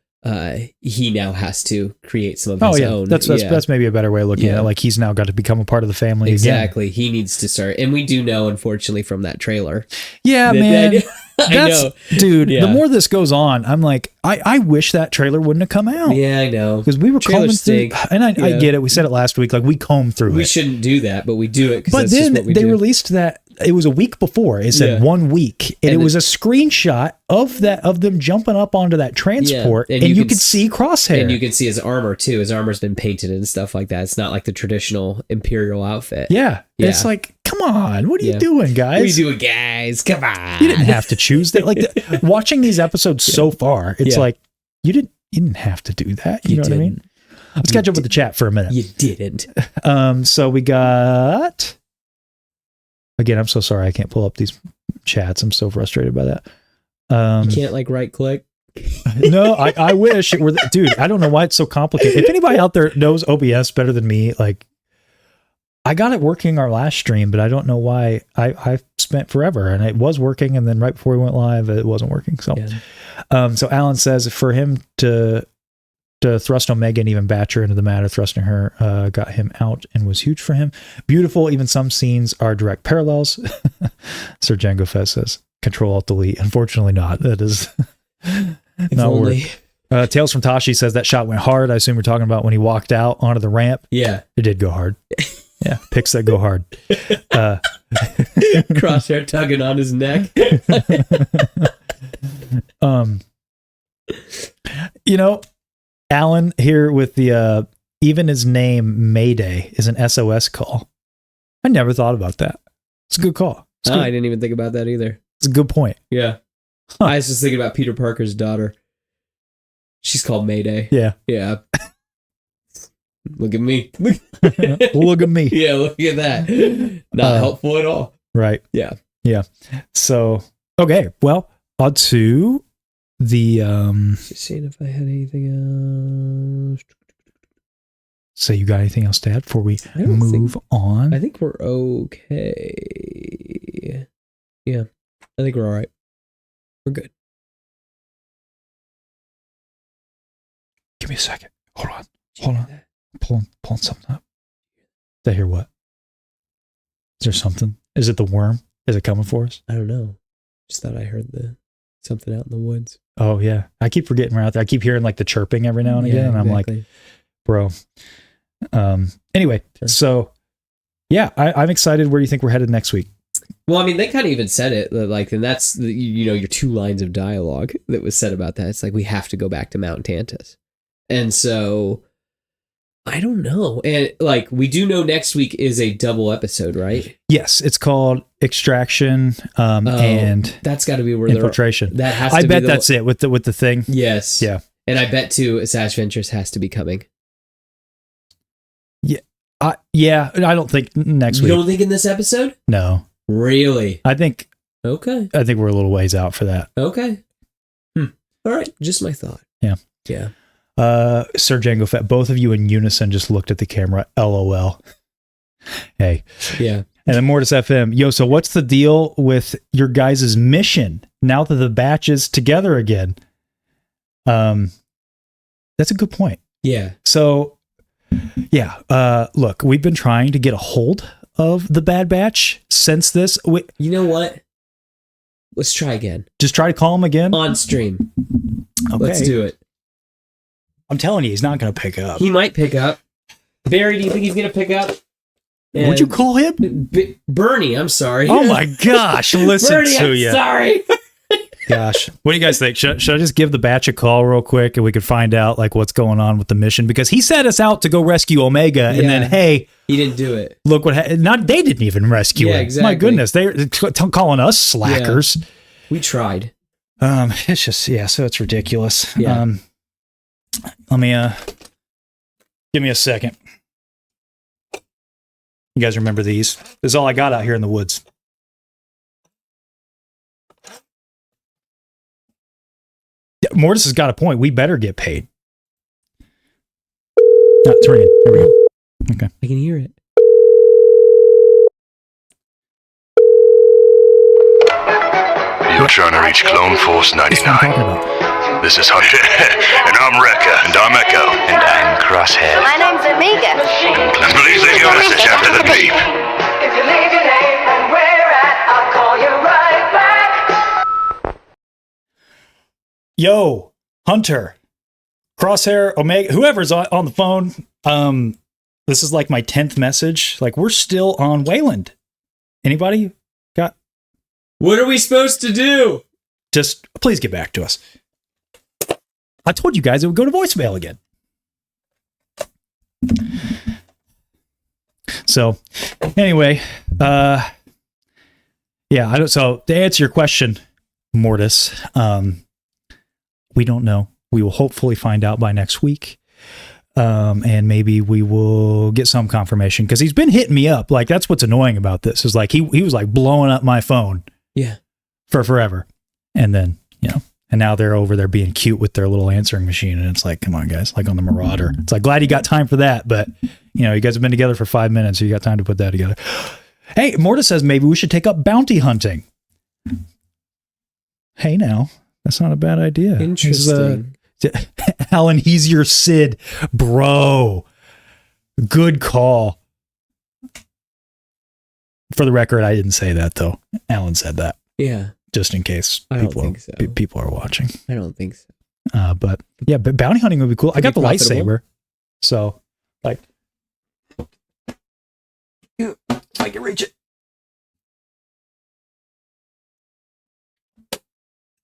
he now has to create some of his own. That's maybe a better way of looking at it. Like he's now got to become a part of the family. Exactly. Again. He needs to start. And we do know, unfortunately, from that trailer. Yeah, man. I know. Dude, the more this goes on, I'm like, I wish that trailer wouldn't have come out. Yeah, I know. Because we were combing through, and I get it. We said it last week. Like we comb through it. We shouldn't do that, but we do it. But then they released that. It was a week before. It said 1 week, and it was a screenshot of them jumping up onto that transport, and you could see Crosshair, and you can see his armor too. His armor's been painted and stuff like that. It's not like the traditional Imperial outfit. Yeah. It's like, come on, what are you doing, guys? What are you doing, guys? Come on. You didn't have to choose that. Like watching these episodes so far, it's like you didn't have to do that. You know what I mean? Let's catch up with the chat for a minute. You didn't. So we got. Again, I'm so sorry I can't pull up these chats. I'm so frustrated by that. You can't like right click? No, I wish it were. Dude, I don't know why it's so complicated. If anybody out there knows OBS better than me, like I got it working our last stream, but I don't know why. I spent forever and it was working. And then right before we went live, it wasn't working. So, so Alan says for him to thrust Omega and even Batcher into the matter, thrusting her got him out and was huge for him. Beautiful. Even some scenes are direct parallels. Sir Django Fett says, Control-Alt-Delete. Unfortunately not. That is not work. Tales from Tashi says that shot went hard. I assume we're talking about when he walked out onto the ramp. Yeah. It did go hard. Yeah. Pics that go hard. Crosshair tugging on his neck. You know, Alan here with the even his name Mayday is an SOS call. I never thought about that. It's a good call. I didn't even think about that either. It's a good point. Yeah. Huh. I was just thinking about Peter Parker's daughter. She's called Mayday. Yeah. Yeah. Look at me. Look at me. Yeah, look at that. Not helpful at all. Right. Yeah. Yeah. So, okay. Well, on to the... Just seeing if I had anything else. So you got anything else to add before we move on? I think we're okay. Yeah. I think we're all right. We're good. Give me a second. Hold on. I'm pulling something up. Did I hear what? Is there something? Is it the worm? Is it coming for us? I don't know. Just thought I heard something out in the woods. Oh, yeah. I keep forgetting we're out there. I keep hearing like the chirping every now and again. And I'm like, bro. Anyway, so yeah, I'm excited. Where do you think we're headed next week? Well, I mean, they kind of even said it, like, and that's, your 2 lines of dialogue that was said about that. It's like, we have to go back to Mount Tantus. And so, I don't know. And, like, we do know next week is a double episode, right? Yes, it's called Extraction and that's got to be where Infiltration. That has I to bet be that's it with the thing. Yes. Yeah. And I bet, too, Sash Ventures has to be coming. Yeah, I don't think next week. You don't think in this episode? No. Really? I think we're a little ways out for that. Okay. All right. Just my thought. Yeah. Yeah. Sir Django Fett, both of you in unison just looked at the camera. LOL. Hey. Yeah. And then MortisFM. Yo, so what's the deal with your guys' mission now that the batch is together again? That's a good point. Yeah. So, yeah. Look, we've been trying to get a hold of the Bad Batch since this. You know what? Let's try again. Just try to call him again? On stream. Okay. Let's do it. I'm telling you, he's not going to pick up. He might pick up. Barry, do you think he's going to pick up? Would you call him? Bernie, I'm sorry. Oh my gosh, listen Bernie, to you. Sorry. Gosh. What do you guys think? Should I just give the batch a call real quick and we could find out like what's going on with the mission? Because he set us out to go rescue Omega and then, hey, he didn't do it. Look what they didn't even rescue him. Exactly. My goodness, they're calling us slackers. Yeah. We tried. It's just, so it's ridiculous. Yeah. Let me, give me a second. You guys remember these? This is all I got out here in the woods. Mortis has got a point. We better get paid. It's ringing. There we go. Okay. I can hear it. You're trying to reach Clone Force 99. That's what I'm talking about. This is Hunter. And I'm Rekka. And I'm Echo. And I'm Crosshair. My name's Omega. And please leave your message after the beep. If you leave your name and where at, I'll call you right back. Yo, Hunter, Crosshair, Omega, whoever's on the phone. This is like my 10th message. Like, we're still on Wayland. Anybody got? What are we supposed to do? Just please get back to us. I told you guys it would go to voicemail again. So, anyway, yeah, I don't. So to answer your question, Mortis, we don't know. We will hopefully find out by next week. And maybe we will get some confirmation because he's been hitting me up. Like, that's what's annoying about this is like he was like blowing up my phone. Yeah. For forever. And then, and now they're over there being cute with their little answering machine. And it's like, come on, guys, like on the Marauder. It's like, glad you got time for that. But, you guys have been together for 5 minutes. So you got time to put that together. Hey, Mortis says maybe we should take up bounty hunting. Hey, now, that's not a bad idea. Interesting. Alan, he's your Sid. Bro. Good call. For the record, I didn't say that, though. Alan said that. Yeah. Just in case people are watching. I don't think so. But yeah, but bounty hunting would be cool. I got the lightsaber. So, like, I can reach it.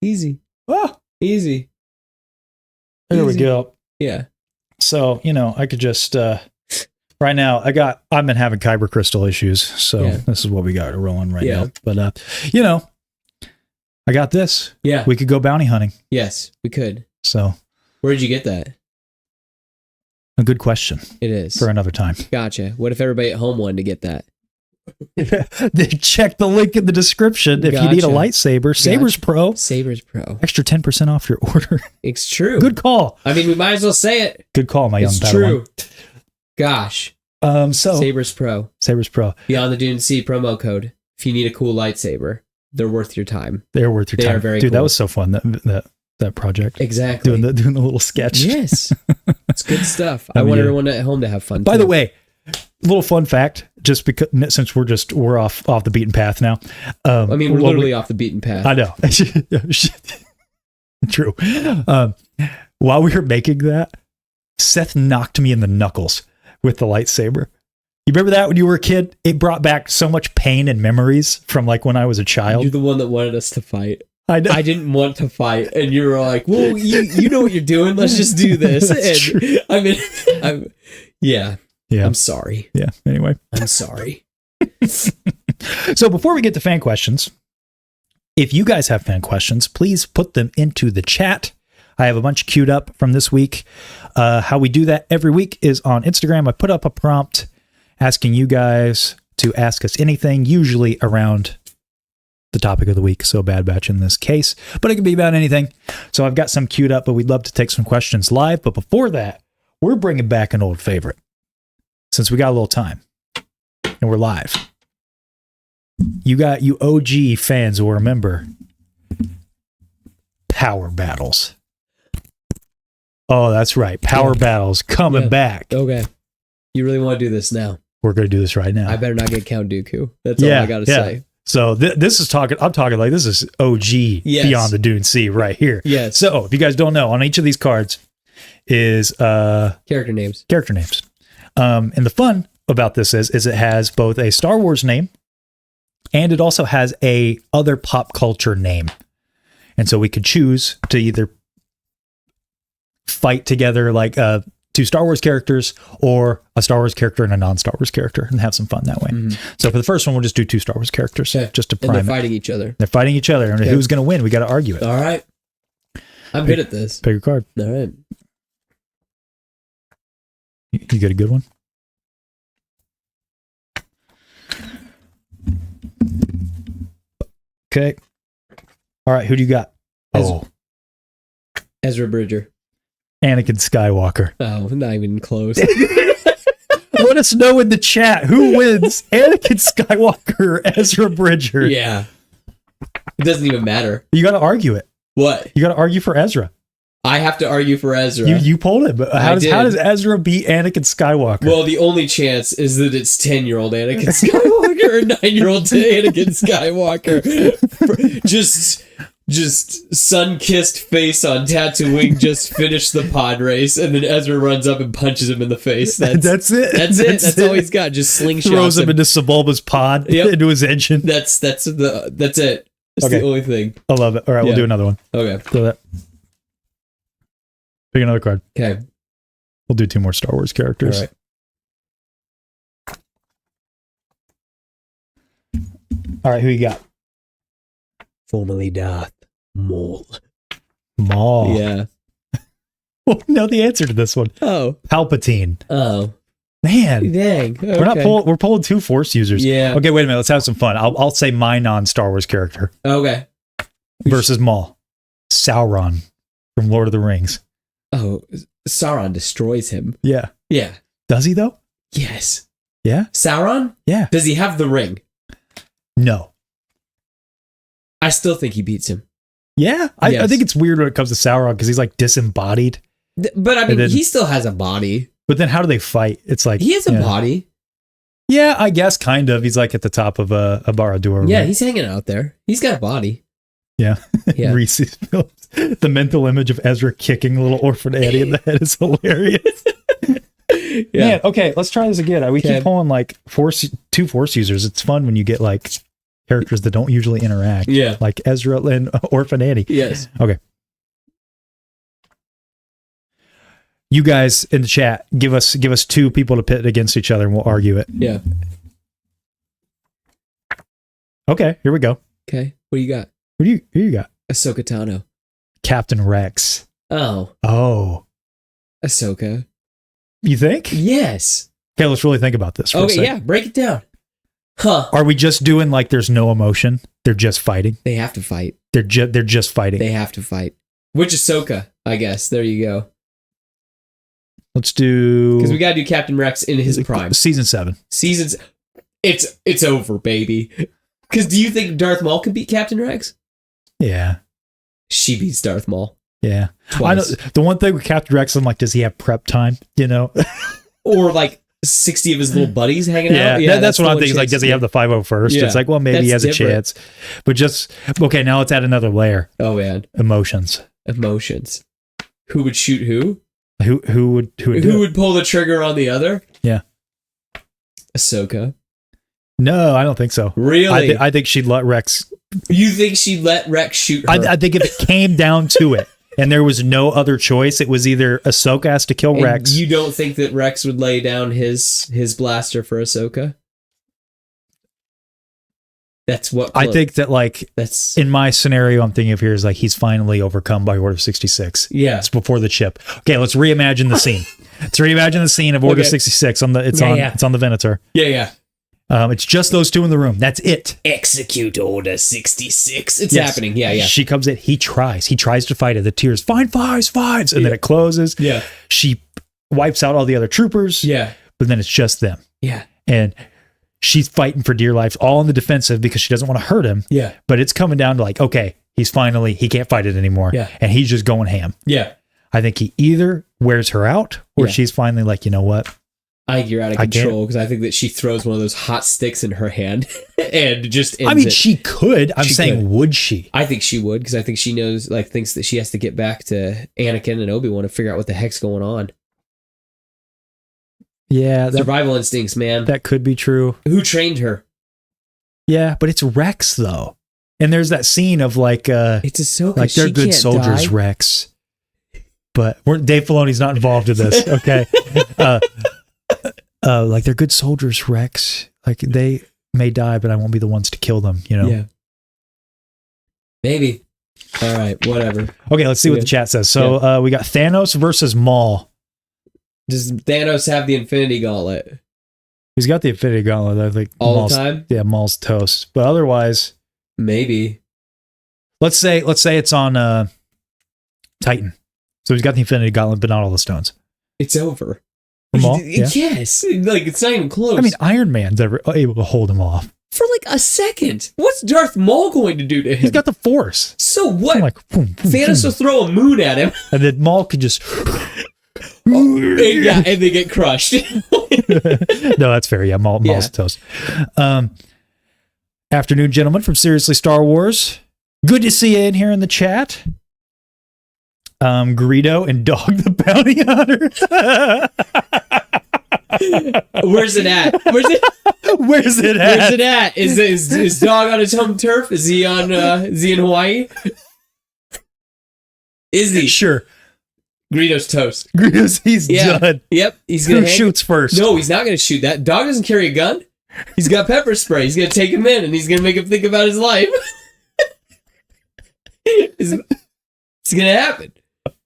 Easy. Ah, easy. There we go. Yeah. So, I could just, or right now, I've been having kyber crystal issues, so this is what we got rolling right now. But I got this. Yeah. We could go bounty hunting. Yes, we could. So where did you get that? A good question. It is. For another time. Gotcha. What if everybody at home wanted to get that? Check the link in the description if you need a lightsaber. Sabers Pro. Sabers Pro. Extra 10% off your order. It's true. Good call. I mean, we might as well say it. Good call, my young Padawan. It's true. Gosh. So Sabers Pro. Sabers Pro. Beyond the Dune Sea promo code. If you need a cool lightsaber, they're worth your time. They're worth your time. They are very Dude, cool. That was so fun. That project. Exactly. Doing the little sketch. Yes. It's good stuff. I want everyone at home to have fun. By the way, little fun fact, just because since we're off the beaten path now. I mean, we're literally off the beaten path. I know. True. While we were making that, Seth knocked me in the knuckles with the lightsaber. You remember that when you were a kid? It brought back so much pain and memories from like when I was a child. You're the one that wanted us to fight. I know. I didn't want to fight, and you were like, "Well, you know what you're doing. Let's just do this." That's and true. I mean, yeah. I'm sorry. Yeah. Anyway, I'm sorry. So before we get to fan questions, if you guys have fan questions, please put them into the chat. I have a bunch queued up from this week. How we do that every week is on Instagram. I put up a prompt asking you guys to ask us anything, usually around the topic of the week. So Bad Batch in this case, but it can be about anything. So I've got some queued up, but we'd love to take some questions live. But before that, we're bringing back an old favorite since we got a little time and we're live. You OG fans will remember Power Battles. Oh, that's right. Power Battles coming back. Okay. You really want to do this now? We're going to do this right now. I better not get Count Dooku. That's all I got to say. So this is I'm talking like this is OG Beyond the Dune Sea right here. Yes. So if you guys don't know, on each of these cards is character names. And the fun about this is it has both a Star Wars name and it also has a other pop culture name. And so we could choose to either fight together like two Star Wars characters or a Star Wars character and a non-Star Wars character and have some fun that way. Mm-hmm. So for the first one, we'll just do two Star Wars characters just to prime. And they're fighting each other. They're fighting each other. And who's going to win? We got to argue it. All right. I'm good at this. Pick your card. All right. You get a good one? Okay. All right. Who do you got? Ezra Bridger. Anakin Skywalker. Oh, not even close. Let us know in the chat who wins, Anakin Skywalker or Ezra Bridger. Yeah. It doesn't even matter. You got to argue it. What? You got to argue for Ezra. I have to argue for Ezra. You pulled it, but how does Ezra beat Anakin Skywalker? Well, the only chance is that it's 10-year-old Anakin Skywalker or 9-year-old Anakin Skywalker. Just sun-kissed face on Tatooine just finished the pod race, and then Ezra runs up and punches him in the face. That's it. That's all he's got. Just slingshots throws him into Sebulba's pod, into his engine. That's it. That's the only thing. I love it. All right, we'll do another one. Okay. Throw that. Pick another card. Okay. We'll do two more Star Wars characters. All right. All right, who you got? Formerly Darth Maul. Maul. Yeah. Well, know the answer to this one. Oh. Palpatine. Oh. Man. Dang. Okay. We're pulling two Force users. Yeah. Okay, wait a minute. Let's have some fun. I'll say my non-Star Wars character. Okay. Versus Maul. Sauron from Lord of the Rings. Oh, Sauron destroys him. Yeah. Yeah. Does he though? Yes. Yeah? Sauron? Yeah. Does he have the ring? No. I still think he beats him. Yeah? I think it's weird when it comes to Sauron because he's like disembodied. But I mean, he still has a body. But then how do they fight? It's like... He has a body. Yeah, I guess kind of. He's like at the top of a Barad-dûr. Yeah, right? he's hanging out there. He's got a body. Yeah. Yeah. Reese's Phillips. The mental image of Ezra kicking little orphan Annie in the head is hilarious. Yeah. Man, okay, let's try this again. We keep pulling like two Force users. It's fun when you get like characters that don't usually interact. Yeah. Like Ezra and Orphan Annie. Yes. Okay. You guys in the chat, give us 2 people to pit against each other, and we'll argue it. Yeah. Okay, here we go. Okay. What do you got? Who you got? Ahsoka Tano. Captain Rex. Oh. Ahsoka. You think? Yes. Okay, let's really think about this for a Okay, second. yeah. Break it down. Huh. Are we just doing like there's no emotion? They're just fighting. They have to fight. They're just fighting. They have to fight. Which Ahsoka, I guess. There you go. Let's do Because we got to do Captain Rex in his prime. season 7. Seasons. It's over, baby. Because do you think Darth Maul can beat Captain Rex? Yeah. She beats Darth Maul. Yeah. Twice. I know the one thing with Captain Rex, I'm like, does he have prep time? You know? Or like 60 of his little buddies hanging Yeah, out. that's what the I'm one thinking. Like, chance. does he have the 501st? Yeah. It's like, well, maybe he has That's a different. chance. But just, okay, now let's add another layer. Oh, man. Emotions. Emotions. Who would shoot who? Who would do Who it? would pull the trigger on the other? Yeah. Ahsoka. No, I don't think so. Really? I think she'd let Rex. You think she'd let Rex shoot her? I think if it came down to it and there was no other choice, it was either Ahsoka has to kill And Rex. you don't think that Rex would lay down his blaster for Ahsoka? That's what I think that, like, that's in my scenario, I'm thinking of here is like he's finally overcome by Order 66. yeah. It's before the chip. Okay, let's reimagine the scene. Let's reimagine the scene of Order Okay. 66 on the Yeah. it's on the Venator. Yeah. It's just those 2 in the room. That's it. Execute Order 66. It's Yes. happening. Yeah. She comes in. He tries to fight it. The tears. Fine, fives. And then it closes. Yeah. She wipes out all the other troopers. Yeah. But then it's just them. Yeah. And she's fighting for dear life, all on the defensive because she doesn't want to hurt him. Yeah. But it's coming down to like, okay, he can't fight it anymore. Yeah. And he's just going ham. Yeah. I think he either wears her out or Yeah. she's finally like, you know what? I think you're out of I can't- control because I think that she throws one of those hot sticks in her hand and just ends I mean, it. she could. I'm She saying, could. would she? I think she would because I think she knows, like, thinks that she has to get back to Anakin and Obi-Wan to figure out what the heck's going on. Yeah, Survival instincts, man. that could be true. Who trained her? Yeah, but it's Rex though. And there's that scene of like It's Ahsoka. like they're She good can't soldiers, die. Rex. But Dave Filoni's not involved in this, okay? Like they're good soldiers, Rex. Like they may die, but I won't be the ones to kill them, you know? Yeah. Maybe. All right, whatever. Okay, let's see what the chat says. So we got Thanos versus Maul. Does Thanos have the Infinity Gauntlet He's got the Infinity Gauntlet. I think all Maul's, the time? Yeah, Maul's toast. But otherwise, Maybe. let's say it's on Titan. So he's got the Infinity Gauntlet, but not all the stones. It's over. For Maul? Yeah. Yes. Like, it's not even close. I mean, Iron Man's ever able to hold him off. for like a second. What's Darth Maul going to do to him? He's got the Force. So what? Like boom, boom, Thanos boom. will throw a moon at him. And then Maul could just. And they get crushed. No, that's fair. Yeah, Maul's toast. Afternoon, gentlemen from Seriously Star Wars. Good to see you in here in the chat. Greedo and Dog the Bounty Hunter. Where's it at? Where's it at? Where's it at? Is Dog on his home turf? Is he in Hawaii? Is he? Sure. Greedo's toast. He's done. Yep. He's Who gonna shoots first? No, he's not gonna shoot that. Dog doesn't carry a gun. He's got pepper spray. He's gonna take him in and he's gonna make him think about his life. It's gonna happen.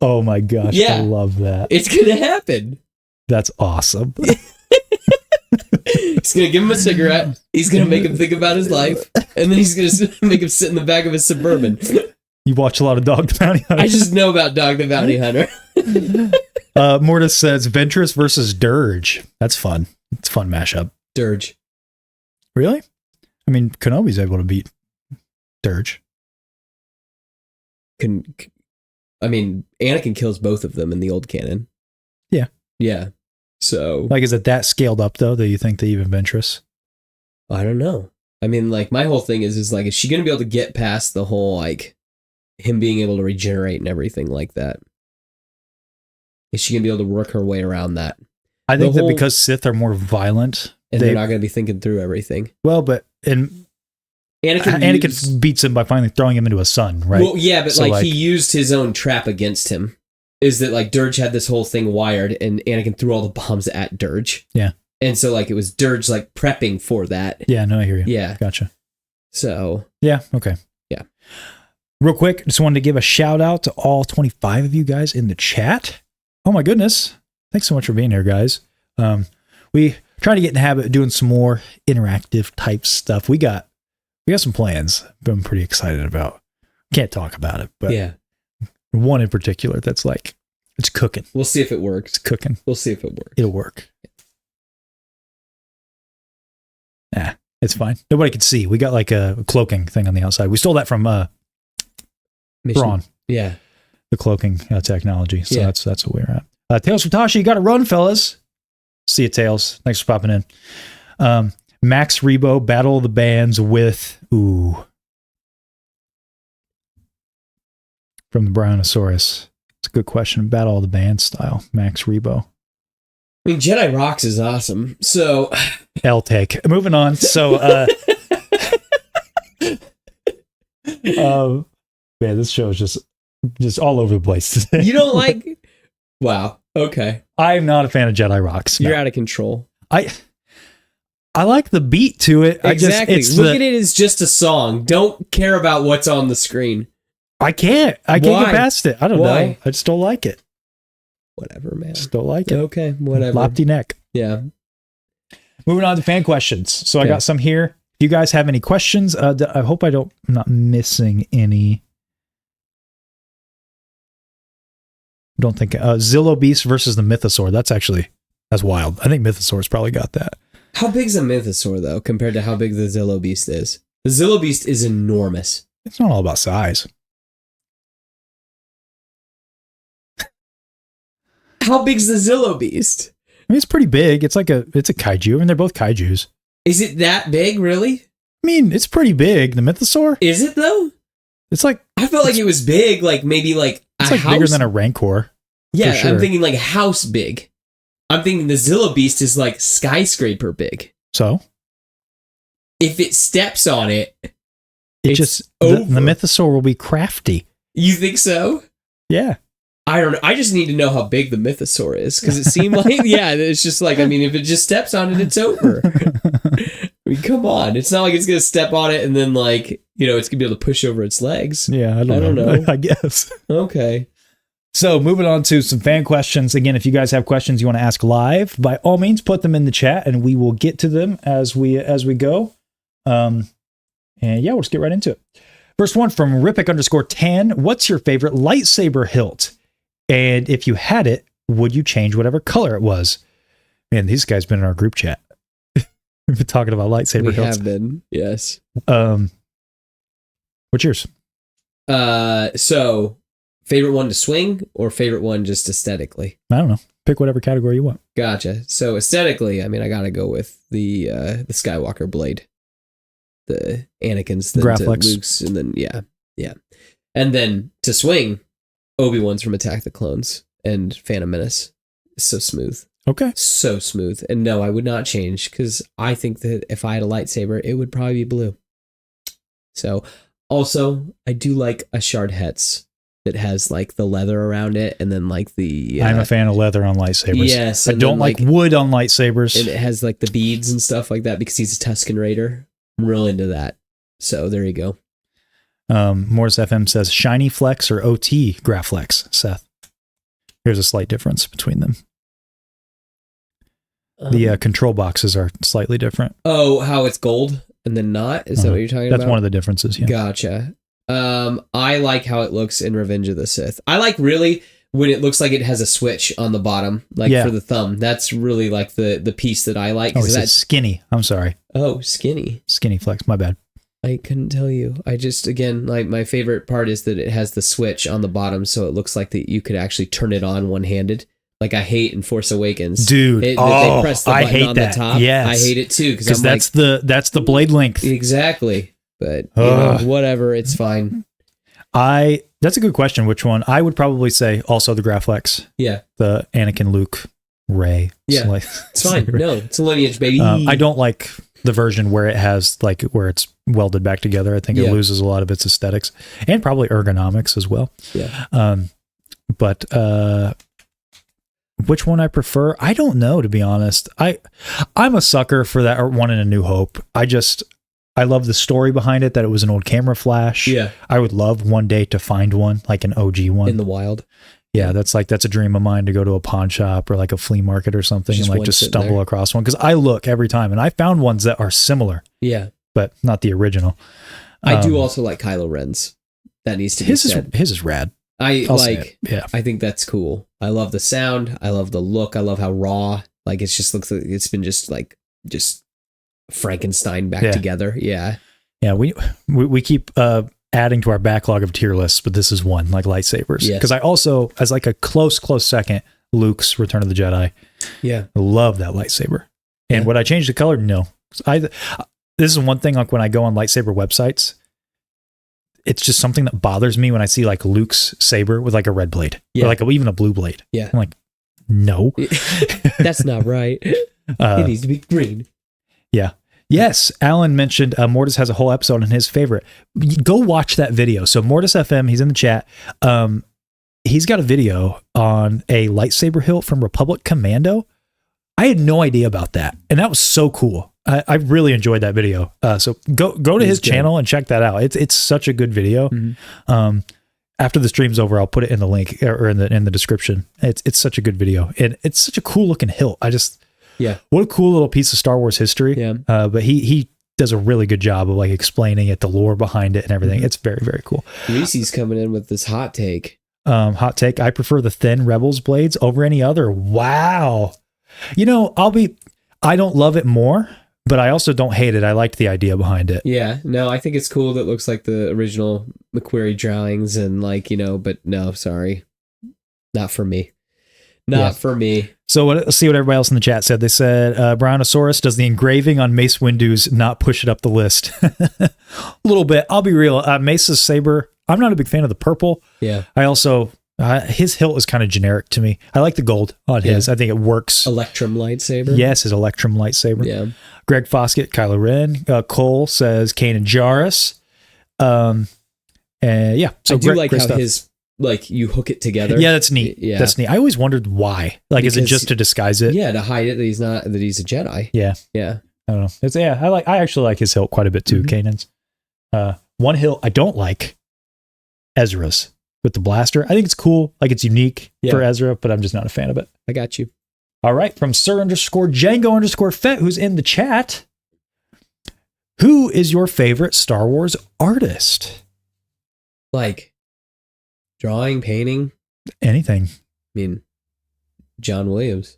Oh my gosh. Yeah. I love that. It's gonna happen. That's awesome. He's gonna give him a cigarette. He's gonna make him think about his life, and then he's gonna make him sit in the back of his Suburban. You watch a lot of Dog the Bounty Hunter. I just know about Dog the Bounty Hunter. Mortis says Ventress versus Dirge. That's fun. It's a fun mashup. Dirge. Really? I mean, Kenobi's able to beat Dirge. Anakin kills both of them in the old canon. Yeah. Yeah. So Like, is it that scaled up though that you think they even Ventress? I don't know. I mean, like, my whole thing is like, is she gonna be able to get past the whole like him being able to regenerate and everything like that? Is she gonna be able to work her way around that? I think The that whole- because Sith are more violent, And they're not gonna be thinking through everything. well, but and Anakin beats him by finally throwing him into a sun, right? Well, yeah, but So, like he used his own trap against him. is that like Dirge had this whole thing wired, and Anakin threw all the bombs at Dirge. Yeah. And so like it was Dirge like prepping for that. Yeah, no, I hear you. Yeah. Gotcha. So Yeah, okay. Yeah. Real quick, just wanted to give a shout out to all 25 of you guys in the chat. Oh my goodness. Thanks so much for being here, guys. We try to get in the habit of doing some more interactive type stuff. We got some plans I'm pretty excited about. Can't talk about it, but yeah, one in particular that's like, it's cooking. we'll see if it works. It's cooking. We'll see if it works. It'll work. Nah, it's fine. Nobody can see. We got like a cloaking thing on the outside. We stole that from Braun, Yeah. the cloaking technology. So Yeah. that's what we're at. Tails from Tashi, you got to run, fellas. See you, Tails. Thanks for popping in. Max Rebo, Battle of the Bands with, from the Brontosaurus. It's a good question. Battle of the Bands style. Max Rebo. I mean, Jedi Rocks is awesome. So L take. Moving on. So, man, this show is just all over the place today. you don't like? Wow. Okay. I'm not a fan of Jedi Rocks. You're No. out of control. I like the beat to it. Exactly. I just, Look at it as just a song. Don't care about what's on the screen. I can't Why? get past it. I don't Why? know. I just don't like it. Whatever, man. Just don't like it. Okay. Whatever. Lofty neck. Yeah. Moving on to fan questions. So I Okay. got some here. If you guys have any questions, I hope I'm not missing any. Don't think Zillo Beast versus the Mythosaur. That's wild. I think Mythosaur's probably got that. How big's a Mythosaur though, compared to how big the Zillo Beast is? The Zillo Beast is enormous. It's not all about size. How big's the Zillo Beast? I mean, it's pretty big. It's a kaiju. I mean, they're both kaijus. Is it that big, really? I mean, it's pretty big. The Mythosaur. Is it though? It's like I felt like it was big, like maybe like it's a like house. bigger than a Rancor. Yeah, for sure. I'm thinking like house big. I'm thinking the Zillo Beast is like skyscraper big. So If it steps on it, it it's just over. the Mythosaur will be crafty. You think so? Yeah. I don't know. I just need to know how big the Mythosaur is because it seemed like, yeah, it's just like, I mean, if it just steps on it, it's over. I mean, come on. It's not like it's going to step on it and then like, it's going to be able to push over its legs. Yeah, I don't know. I guess. Okay. So moving on to some fan questions. Again, if you guys have questions you want to ask live, by all means, put them in the chat and we will get to them as we go. And yeah, we'll just get right into it. First one from Rippic_10. What's your favorite lightsaber hilt? And if you had it, would you change whatever color it was? Man, these guys been in our group chat. We've been talking about lightsaber We hilts. have been, yes. What's yours? So favorite one to swing or favorite one just aesthetically? I don't know. Pick whatever category you want. Gotcha. So aesthetically, I mean, I gotta go with the Skywalker blade, the Anakin's, then to Graphics. Luke's, and then yeah, and then to swing, Obi-Wan's from Attack the Clones and Phantom Menace. So smooth, Okay. so smooth. And no, I would not change because I think that if I had a lightsaber, it would probably be blue. So also, I do like a Shard Hetz that has like the leather around it, and then like the I'm a fan of leather on lightsabers. Yes, I and don't then, like wood on lightsabers. and it has like the beads and stuff like that because he's a Tusken Raider. I'm real into that. So there you go. MortisFM says shiny flex or OT Graflex, Seth. Here's a slight difference between them. The control boxes are slightly different. Oh, how it's gold and then not? Is that what you're talking about? That's one of the differences, yeah. Gotcha. I like how it looks in Revenge of the Sith. I like really when it looks like it has a switch on the bottom, like Yeah. for the thumb. That's really like the piece that I like. Oh, 'cause it's that's skinny. I'm sorry. Skinny. Skinny flex. My bad. I couldn't tell you. I just, again, like my favorite part is that it has the switch on the bottom, so it looks like that you could actually turn it on one-handed. Like I hate in Force Awakens, Dude. that Oh, they press the I button hate on that. the top. Yes. I hate it too because Because I'm that's the blade length. exactly. But you Ugh. know, whatever, it's fine. That's a good question. Which one? I would probably say also the Graflex, Yeah, the Anakin, Luke, Rey. Yeah, it's fine. No, it's a lineage, baby. I don't like the version where it has like where it's welded back together. I think it Yeah. loses a lot of its aesthetics and probably ergonomics as well. Yeah. But which one I prefer, I don't know, to be honest. I'm a sucker for that one in A New Hope. I love the story behind it, that it was an old camera flash. Yeah. I would love one day to find one, like an OG one. In the wild. Yeah, that's a dream of mine, to go to a pawn shop or like a flea market or something Just and like one just sitting stumble there. across one. Because I look every time and I found ones that are similar, Yeah. but not the original. I do also like Kylo Ren's. That needs to be said. His is rad. I'll say it. Yeah. I think that's cool. I love the sound. I love the look. I love how raw. Like it just looks like it's been just Frankenstein back together. Yeah. Yeah, we keep adding to our backlog of tier lists, but this is one, like lightsabers. Yes. Because I also, as like a close second, Luke's Return of the Jedi. Yeah. I love that lightsaber. And Yeah. would I change the color? No. This is one thing, like when I go on lightsaber websites, it's just something that bothers me when I see like Luke's saber with like a red blade. Yeah. Or like even a blue blade. Yeah. I'm like, no. That's not right. It needs to be green. Yeah. Yes, Alan mentioned Mortis has a whole episode on his favorite. Go watch that video. So MortisFM, he's in the chat. He's got a video on a lightsaber hilt from Republic Commando. I had no idea about that, and that was so cool. I really enjoyed that video. So go to his channel and check that out. It's such a good video. Mm-hmm. After the stream's over, I'll put it in the link or in the description. It's such a good video, and it's such a cool looking hilt. Yeah. What a cool little piece of Star Wars history. Yeah. But he does a really good job of like explaining it, the lore behind it and everything. Mm-hmm. It's very, very cool. Reese's coming in with this hot take. Hot take. I prefer the thin Rebels blades over any other. Wow. I don't love it more, but I also don't hate it. I liked the idea behind it. Yeah. No, I think it's cool that it looks like the original McQuarrie drawings and but no, sorry. Not for me. Not for me. So let's see what everybody else in the chat said. They said, Brownosaurus, does the engraving on Mace Windu's not push it up the list? A little bit. I'll be real. Mace's saber, I'm not a big fan of the purple. Yeah. I also, his hilt is kind of generic to me. I like the gold on his. I think it works. Electrum lightsaber. Yes, his Electrum lightsaber. Yeah. Greg Foskett, Kylo Ren. Cole says Kanan Jarrus. And yeah. So I do like great how stuff. his, you hook it together. Yeah, that's neat. Yeah. That's neat. I always wondered why. Like, is it Because- just to disguise it? Yeah, to hide it that he's a Jedi. Yeah. Yeah. I don't know. I actually like his hilt quite a bit too, Kanan's. One hilt I don't like, Ezra's with the blaster. I think it's cool. Like, it's unique for Ezra, but I'm just not a fan of it. I got you. All right. From Sir_Django_Fett, who's in the chat. Who is your favorite Star Wars artist? Like, drawing, painting. Anything. I mean, John Williams.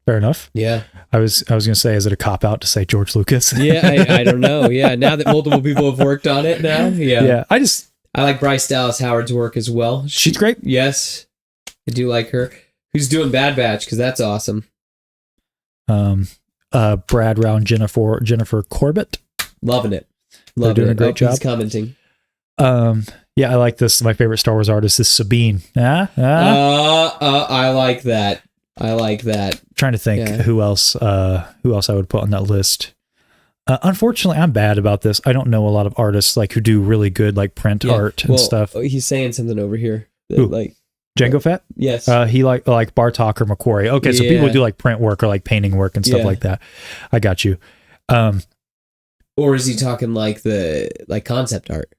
Fair enough. Yeah. I was going to say, is it a cop out to say George Lucas? Yeah, I don't know. Yeah, now that multiple people have worked on it now. Yeah. Yeah. I like Bryce Dallas Howard's work as well. She's great. Yes. I do like her. Who's doing Bad Batch, because that's awesome. Brad Round, Jennifer Corbett. Loving it. They're doing a great job. He's commenting. Yeah, I like this. My favorite Star Wars artist is Sabine. I like that. I like that. Trying to think who else I would put on that list. Unfortunately, I'm bad about this. I don't know a lot of artists like who do really good like print art and stuff. He's saying something over here. Who? Like Django Fett? Yes. He like Bartok or McQuarrie. Okay, so people who do like print work or like painting work and stuff like that. I got you. Or is he talking like the concept art?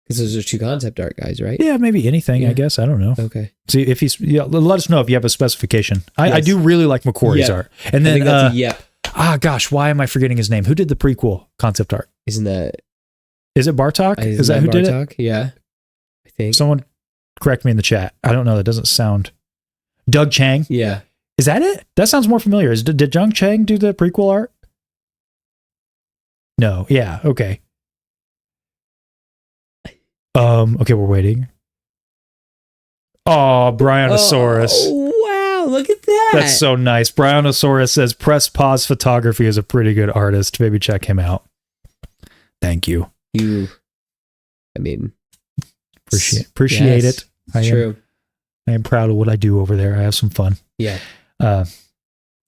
Because those are two concept art guys, right? Yeah, maybe anything. I guess I don't know. Okay. See if he's let us know if you have a specification. I do really like McQuarrie's art. And then I think that's a yep. Gosh, why am I forgetting his name? Who did the prequel concept art? Is it Bartok? Is that who did it? Yeah. I think. Someone correct me in the chat. I don't know. That doesn't sound. Doug Chang. Yeah. Is that it? That sounds more familiar. Did Doug Chang do the prequel art? No. Yeah. Okay. Okay, we're waiting. Oh, Bryonosaurus. Oh, wow. Look at that. That's so nice. Bryonosaurus says Press Pause Photography is a pretty good artist. Maybe check him out. Thank you. Appreciate yes, it. True. I am proud of what I do over there. I have some fun. Yeah.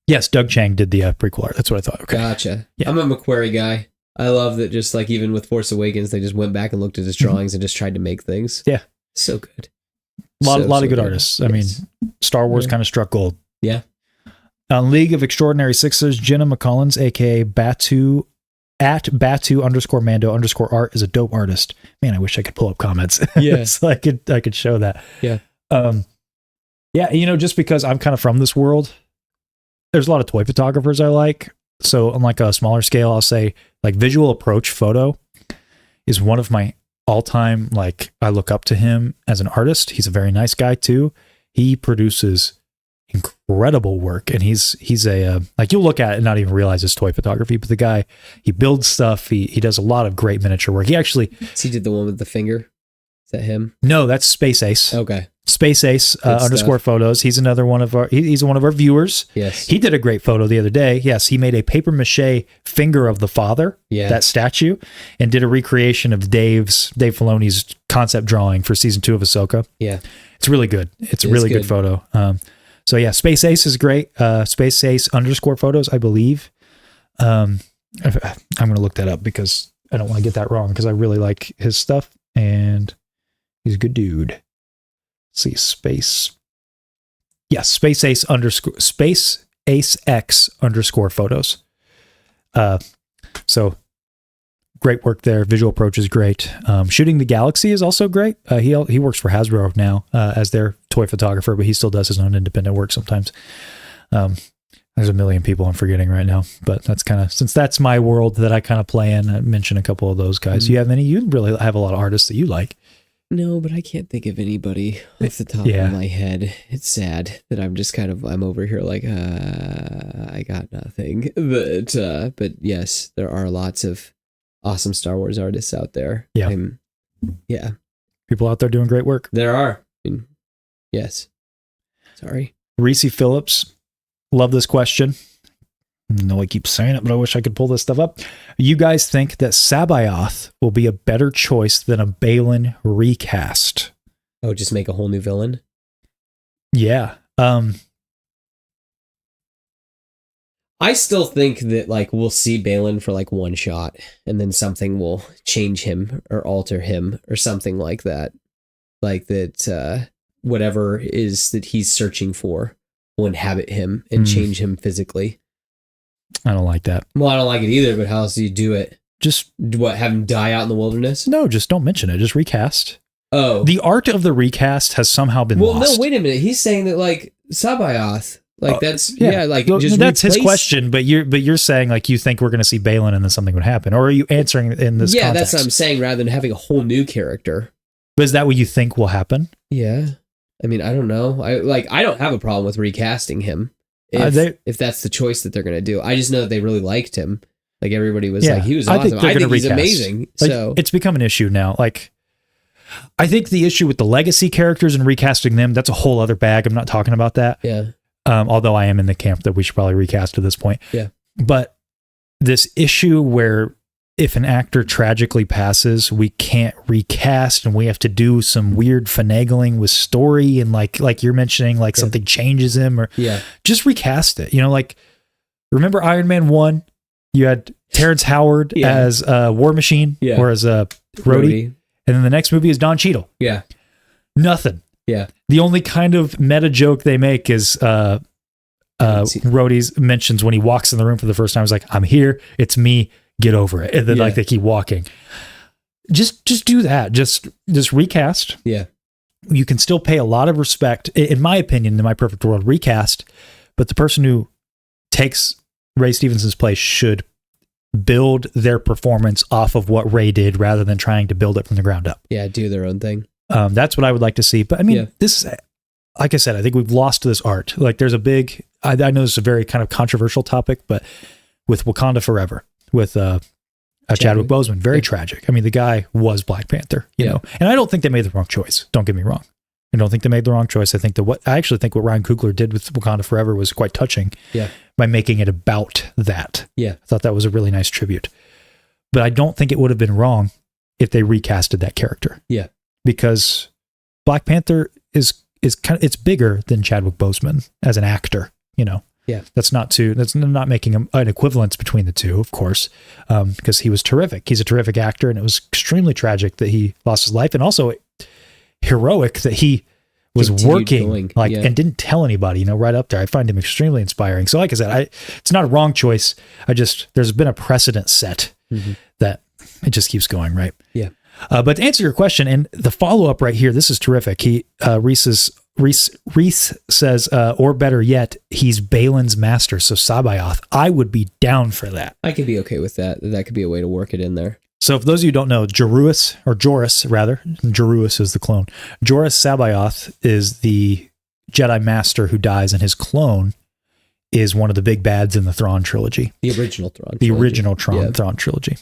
Yes, Doug Chang did the prequel art. That's what I thought. Okay. Gotcha. Yeah. I'm a McQuarrie guy. I love that just like even with Force Awakens, they just went back and looked at his drawings and just tried to make things. Yeah. So good. lot of good good. artists. I Yes. mean, Star Wars kind of struck gold. Yeah. League of Extraordinary Sixers, Jenna McCollins, aka Batu, at Batu_Mando_art is a dope artist. Man, I wish I could pull up comments. Yeah. So I could show that. Yeah. Yeah, just because I'm kind of from this world, there's a lot of toy photographers I like. So on like a smaller scale, I'll say like Visual Approach Photo is one of my all-time, like, I look up to him as an artist. He's a very nice guy too. He produces incredible work, and he's a like, you'll look at it and not even realize it's toy photography, but the guy, he builds stuff. He does a lot of great miniature work. He actually, So he did the one with the finger. Is that him? no, that's Space Ace. Okay. Space Ace underscore photos. He's another one of our, he's one of our viewers. Yes. He did a great photo the other day. Yes, he made a paper mache finger of the father, that statue, and did a recreation of Dave Filoni's concept drawing for season 2 of Ahsoka. Yeah. It's really good. It's a really good photo. So yeah, Space Ace is great. Space Ace underscore photos, I believe. I'm going to look that up because I don't want to get that wrong, because I really like his stuff and he's a good dude. Let's see, Space Ace X underscore photos. So great work there. Visual Approach is great. Shooting the Galaxy is also great. He works for Hasbro now as their toy photographer, but he still does his own independent work sometimes. There's a million people I'm forgetting right now, but that's kind of, since that's my world that I kind of play in, I mention a couple of those guys. You have any? You really have a lot of artists that you like. No, but I can't think of anybody off the top of my head. It's sad that I'm just I'm over here like, I got nothing. But yes, there are lots of awesome Star Wars artists out there. Yeah. Yeah. People out there doing great work. There are. Yes. Sorry. Reese Phillips. Love this question. I know I keep saying it, but I wish I could pull this stuff up. You guys think that Sabayoth will be a better choice than a Balin recast? Oh, just make a whole new villain? Yeah. I still think that like we'll see Balin for like one shot, and then something will change him or alter him or something like that. Like that whatever is that he's searching for will inhabit him and change him physically. I don't like that. Well, I don't like it either, but how else do you do it? Just what, have him die out in the wilderness? No, just don't mention it. Just recast. Oh. The art of the recast has somehow been lost. Well, no, wait a minute. He's saying that like Sabayoth, like that's like well, just that's replace... his question, but you're saying like you think we're going to see Balin and then something would happen, or are you answering in this context? That's what I'm saying, rather than having a whole new character. But is that what you think will happen? Yeah. I mean, I don't know. I don't have a problem with recasting him if that's the choice that they're going to do. I just know that they really liked him. Like everybody was like, he was awesome. I think he's amazing. Like, so it's become an issue now. Like, I think the issue with the legacy characters and recasting them, that's a whole other bag. I'm not talking about that. Yeah. Although I am in the camp that we should probably recast at this point. Yeah. But this issue where if an actor tragically passes, we can't recast and we have to do some weird finagling with story and like you're mentioning, like something changes him or just recast it. You know, like remember Iron Man 1? You had Terrence Howard as War Machine or as Rhodey. And then the next movie is Don Cheadle. Yeah. Nothing. Yeah. The only kind of meta joke they make is Rhodey's mentions when he walks in the room for the first time, he's like, I'm here. It's me. Get over it. And then like they keep walking. Just do that. Just recast. Yeah. You can still pay a lot of respect, in my opinion, in my perfect world, recast, but the person who takes Ray Stevenson's place should build their performance off of what Ray did rather than trying to build it from the ground up. Yeah, do their own thing. That's what I would like to see. But I mean, this is, like I said, I think we've lost this art. Like there's a big, I know this is a very kind of controversial topic, but with Wakanda Forever, with Chadwick Boseman, very tragic. I mean, the guy was Black Panther, you know, and I don't think they made the wrong choice. Don't get me wrong. I don't think they made the wrong choice. I actually think what Ryan Coogler did with Wakanda Forever was quite touching by making it about that. Yeah. I thought that was a really nice tribute. But I don't think it would have been wrong if they recasted that character. Yeah. Because Black Panther is kind of, it's bigger than Chadwick Boseman as an actor, you know. Yeah. That's not making an equivalence between the two, of course, because he was terrific. He's a terrific actor, and it was extremely tragic that he lost his life, and also heroic that he was Continued working going, like yeah. and didn't tell anybody, right up there. I find him extremely inspiring. So like I said, it's not a wrong choice. There's been a precedent set that it just keeps going, right? Yeah. But to answer your question, and the follow-up right here, this is terrific. Reese says, or better yet, he's Balin's master, so Sabaoth. I would be down for that. I could be okay with that. That could be a way to work it in there. So if those of you who don't know, Joruus is the clone. Joruus Sabaoth is the Jedi Master who dies, and his clone is one of the big bads in the Thrawn trilogy. The original Thrawn. The original Thrawn trilogy.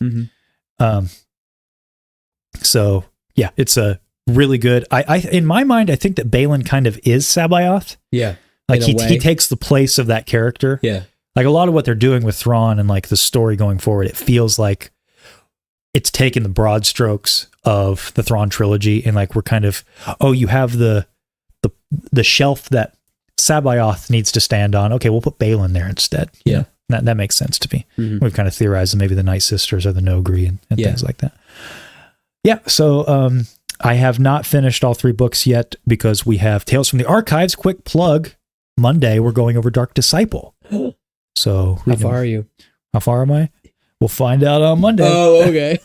So yeah, it's a really good. I in my mind, I think that Balin kind of is Sabaoth. Yeah. Like he takes the place of that character. Yeah. Like a lot of what they're doing with Thrawn and like the story going forward, it feels like it's taken the broad strokes of the Thrawn trilogy and like we're kind of, you have the shelf that Sabaoth needs to stand on. Okay, we'll put Balin there instead. Yeah. That makes sense to me. We've kind of theorized that maybe the Night Sisters are the Nogri and things like that. Yeah, so I have not finished all 3 books yet because we have Tales from the Archives. Quick plug. Monday, we're going over Dark Disciple. So How far are you? How far am I? We'll find out on Monday. Oh, okay.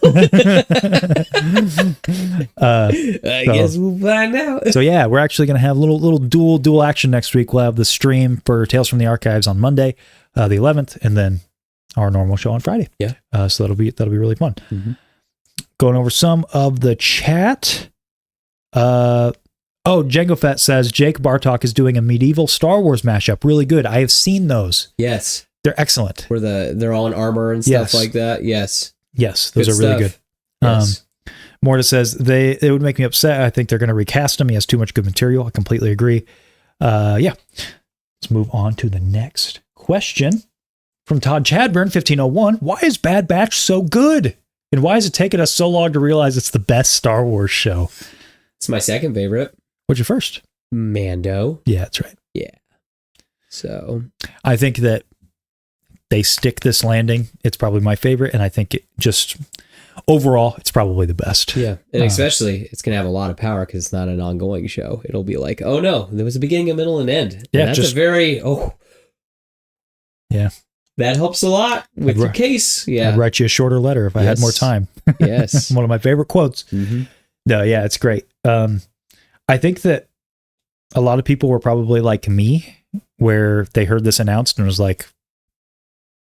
I guess we'll find out. So yeah, we're actually going to have a little dual action next week. We'll have the stream for Tales from the Archives on Monday, the 11th, and then our normal show on Friday. Yeah. So that'll be really fun. Going over some of the chat. Django Fett says Jake Bartok is doing a medieval Star Wars mashup. Really good. I have seen those. Yes. They're excellent. Where they're all in armor and stuff like that. Yes. Yes, those are really good. Yes. Mortis says they would make me upset. I think they're going to recast him. He has too much good material. I completely agree. Yeah. Let's move on to the next question from Todd Chadburn, 1501. Why is Bad Batch so good? And why has it taken us so long to realize it's the best Star Wars show? It's my second favorite. What's your first? Mando. Yeah, that's right. Yeah. So I think that they stick this landing. It's probably my favorite. And I think it just overall, it's probably the best. Yeah. And especially it's going to have a lot of power because it's not an ongoing show. It'll be like, oh no, there was a beginning, a middle, and end. Yeah. And that's a very, yeah. That helps a lot with your case. Yeah. I'd write you a shorter letter if I had more time. Yes. One of my favorite quotes. No, yeah, it's great. I think that a lot of people were probably like me, where they heard this announced and was like,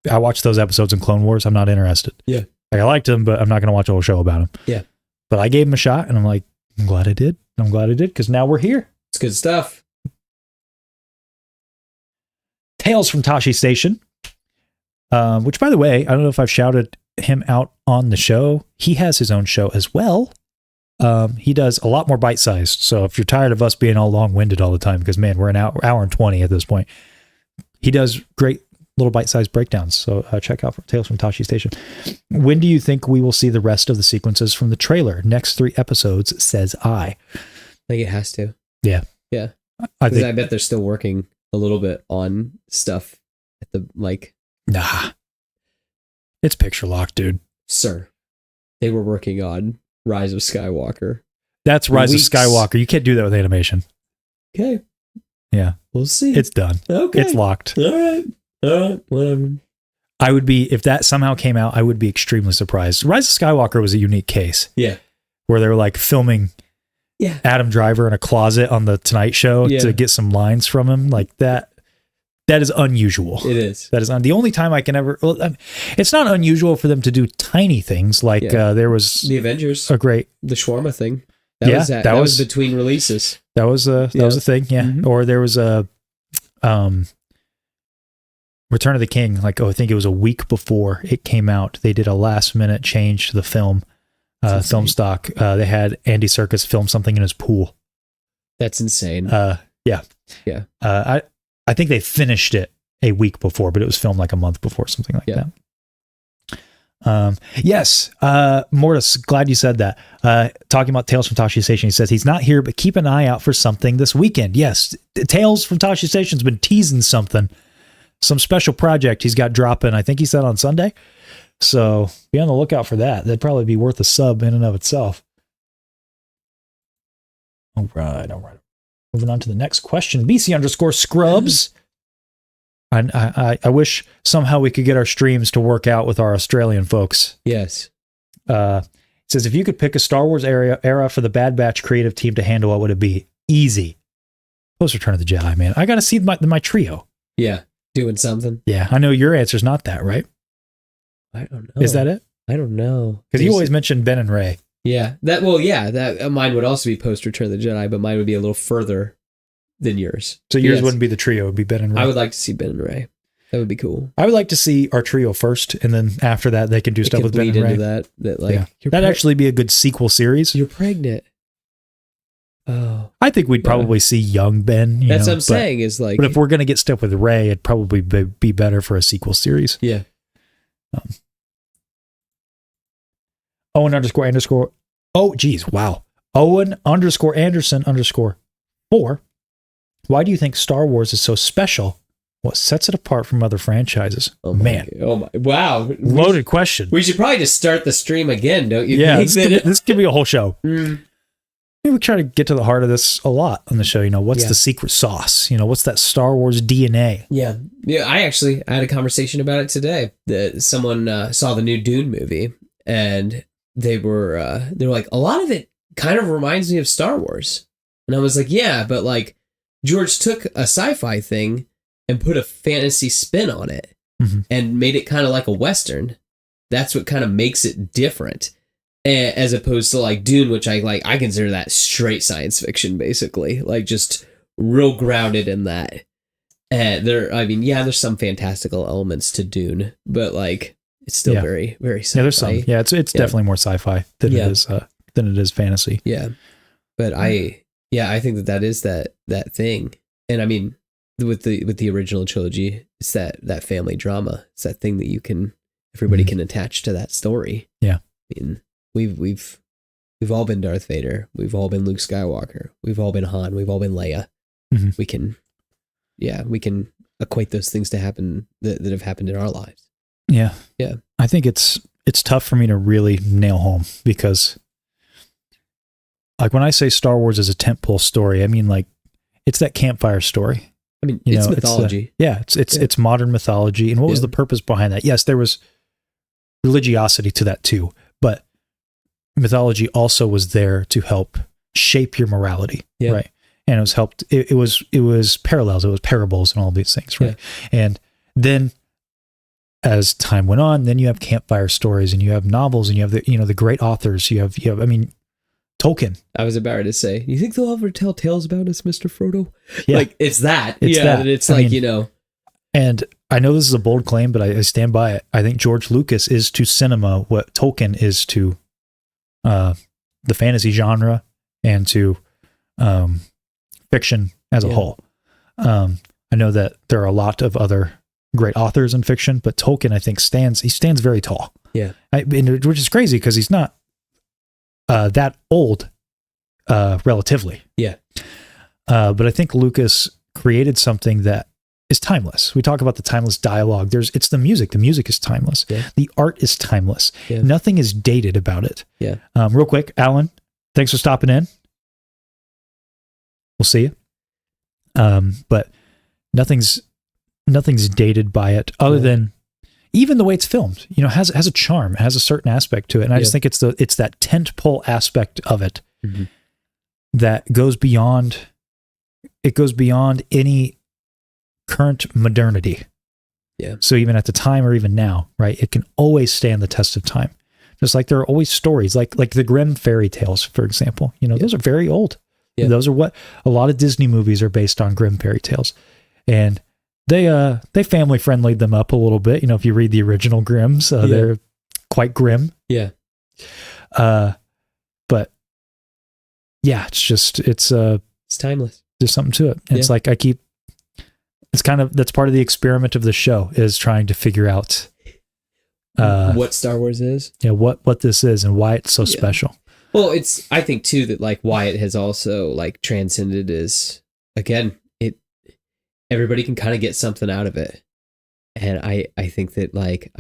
I watched those episodes in Clone Wars. I'm not interested. Yeah. Like, I liked them, but I'm not going to watch a whole show about them. Yeah. But I gave them a shot and I'm like, I'm glad I did. I'm glad I did because now we're here. It's good stuff. Tales from Tashi Station. Which, by the way, I don't know if I've shouted him out on the show. He has his own show as well. He does a lot more bite-sized. So if you're tired of us being all long-winded all the time, because man, we're an hour and 20 at this point. He does great little bite-sized breakdowns. So check out Tales from Tashi Station. When do you think we will see the rest of the sequences from the trailer? Next 3 episodes, says I. I think it has to. Yeah. Yeah. I bet they're still working a little bit on stuff at the Nah. It's picture locked, dude. Sir. They were working on Rise of Skywalker. That's Rise Weeks. of Skywalker. You can't do that with animation. Okay. Yeah. We'll see. It's done. Okay. It's locked. All right. Whatever. I would be, if that somehow came out, I would be extremely surprised. Rise of Skywalker was a unique case. Yeah. Where they were like filming Adam Driver in a closet on the Tonight Show to get some lines from him. Like that is unusual. It is. That is the only time I can ever, it's not unusual for them to do tiny things. Like there was the Avengers, the shawarma thing. That was between releases. That was a thing. Yeah. Mm-hmm. Or there was a, Return of the King, I think it was a week before it came out. They did a last minute change to the film stock. They had Andy Serkis film something in his pool. That's insane. Yeah. I think they finished it a week before, but it was filmed like a month before, something like that. Yes. Mortis, glad you said that. Talking about Tales from Tashi Station, he says he's not here, but keep an eye out for something this weekend. Yes. Tales from Tashi Station's been teasing something. Some special project he's got dropping, I think he said on Sunday. So be on the lookout for that. That'd probably be worth a sub in and of itself. All right. Moving on to the next question. BC underscore Scrubs. I wish somehow we could get our streams to work out with our Australian folks. Yes. It says, if you could pick a Star Wars era for the Bad Batch creative team to handle, what would it be? Easy. Post Return of the Jedi, man. I got to see my trio. Yeah. Doing something. Yeah. I know your answer's not that, right? I don't know. Is that it? I don't know. Because you always mentioned Ben and Ray. Yeah. That mine would also be post Return of the Jedi, but mine would be a little further than yours. So yours wouldn't be the trio, it would be Ben and Ray. I would like to see Ben and Ray. That would be cool. I would like to see our trio first, and then after that, they can do stuff with Ben and Ray. That'd actually be a good sequel series. You're pregnant. Oh. I think we'd probably see young Ben. That's what I'm saying is like... But if we're going to get stuff with Ray, it'd probably be better for a sequel series. Yeah. Owen __ oh, geez, wow. Owen _Anderson_4. Why do you think Star Wars is so special? What sets it apart from other franchises? Oh man. Oh my. Wow. Loaded question. We should probably just start the stream again, don't you think? This could be a whole show. Maybe we try to get to the heart of this a lot on the show. What's the secret sauce? What's that Star Wars DNA? Yeah. I had a conversation about it today. That someone saw the new Dune movie, and they were like, a lot of it kind of reminds me of Star Wars. And I was like, yeah, but like George took a sci-fi thing and put a fantasy spin on it and made it kind of like a Western. That's what kind of makes it different. As opposed to like Dune, which I consider that straight science fiction, basically, like just real grounded in that. There's some fantastical elements to Dune, but like it's still very, very sci-fi. Yeah, there's some. Yeah, it's definitely more sci-fi than it is fantasy. Yeah, but I think that is that thing, and I mean with the original trilogy, it's that family drama. It's that thing that everybody can attach to that story. Yeah, I mean. We've all been Darth Vader. We've all been Luke Skywalker. We've all been Han. We've all been Leia. We can equate those things to happen that have happened in our lives. Yeah. Yeah. I think it's tough for me to really nail home because like when I say Star Wars is a tentpole story, I mean like it's that campfire story. I mean, it's mythology. It's modern mythology. And what was the purpose behind that? Yes, there was religiosity to that too, but mythology also was there to help shape your morality, right? And it was helped. It was parallels. It was parables and all these things, right? Yeah. And then, as time went on, then you have campfire stories, and you have novels, and you have the great authors. You have. I mean, Tolkien. I was about to say, you think they'll ever tell tales about us, Mr. Frodo? Yeah. Like it's that. It's that. It's And I know this is a bold claim, but I stand by it. I think George Lucas is to cinema what Tolkien is to the fantasy genre and to fiction as a whole. I know that there are a lot of other great authors in fiction, but Tolkien, I think, stands very tall. Yeah. Which is crazy because he's not that old relatively. Yeah. But I think Lucas created something that is timeless. We talk about the timeless dialogue. It's the music. The music is timeless. Yeah. The art is timeless. Yeah. Nothing is dated about it. Yeah. Real quick, Alan, thanks for stopping in. We'll see you. But nothing's dated by it other than even the way it's filmed, has a charm, it has a certain aspect to it. And I just think it's that tentpole aspect of it that goes beyond any current modernity. Yeah. So even at the time or even now, right, it can always stand the test of time. Just like there are always stories like the Grimm fairy tales, for example. Those are very old. Yeah. Those are what a lot of Disney movies are based on, Grimm fairy tales. And they family friendlied them up a little bit. If you read the original Grimms, they're quite grim. Yeah. But yeah, it's timeless. There's something to it. It's like that's part of the experiment of the show is trying to figure out what Star Wars is. Yeah, what this is and why it's so special. Well, I think too that like why it has also like transcended is again, everybody can kind of get something out of it. And I think that like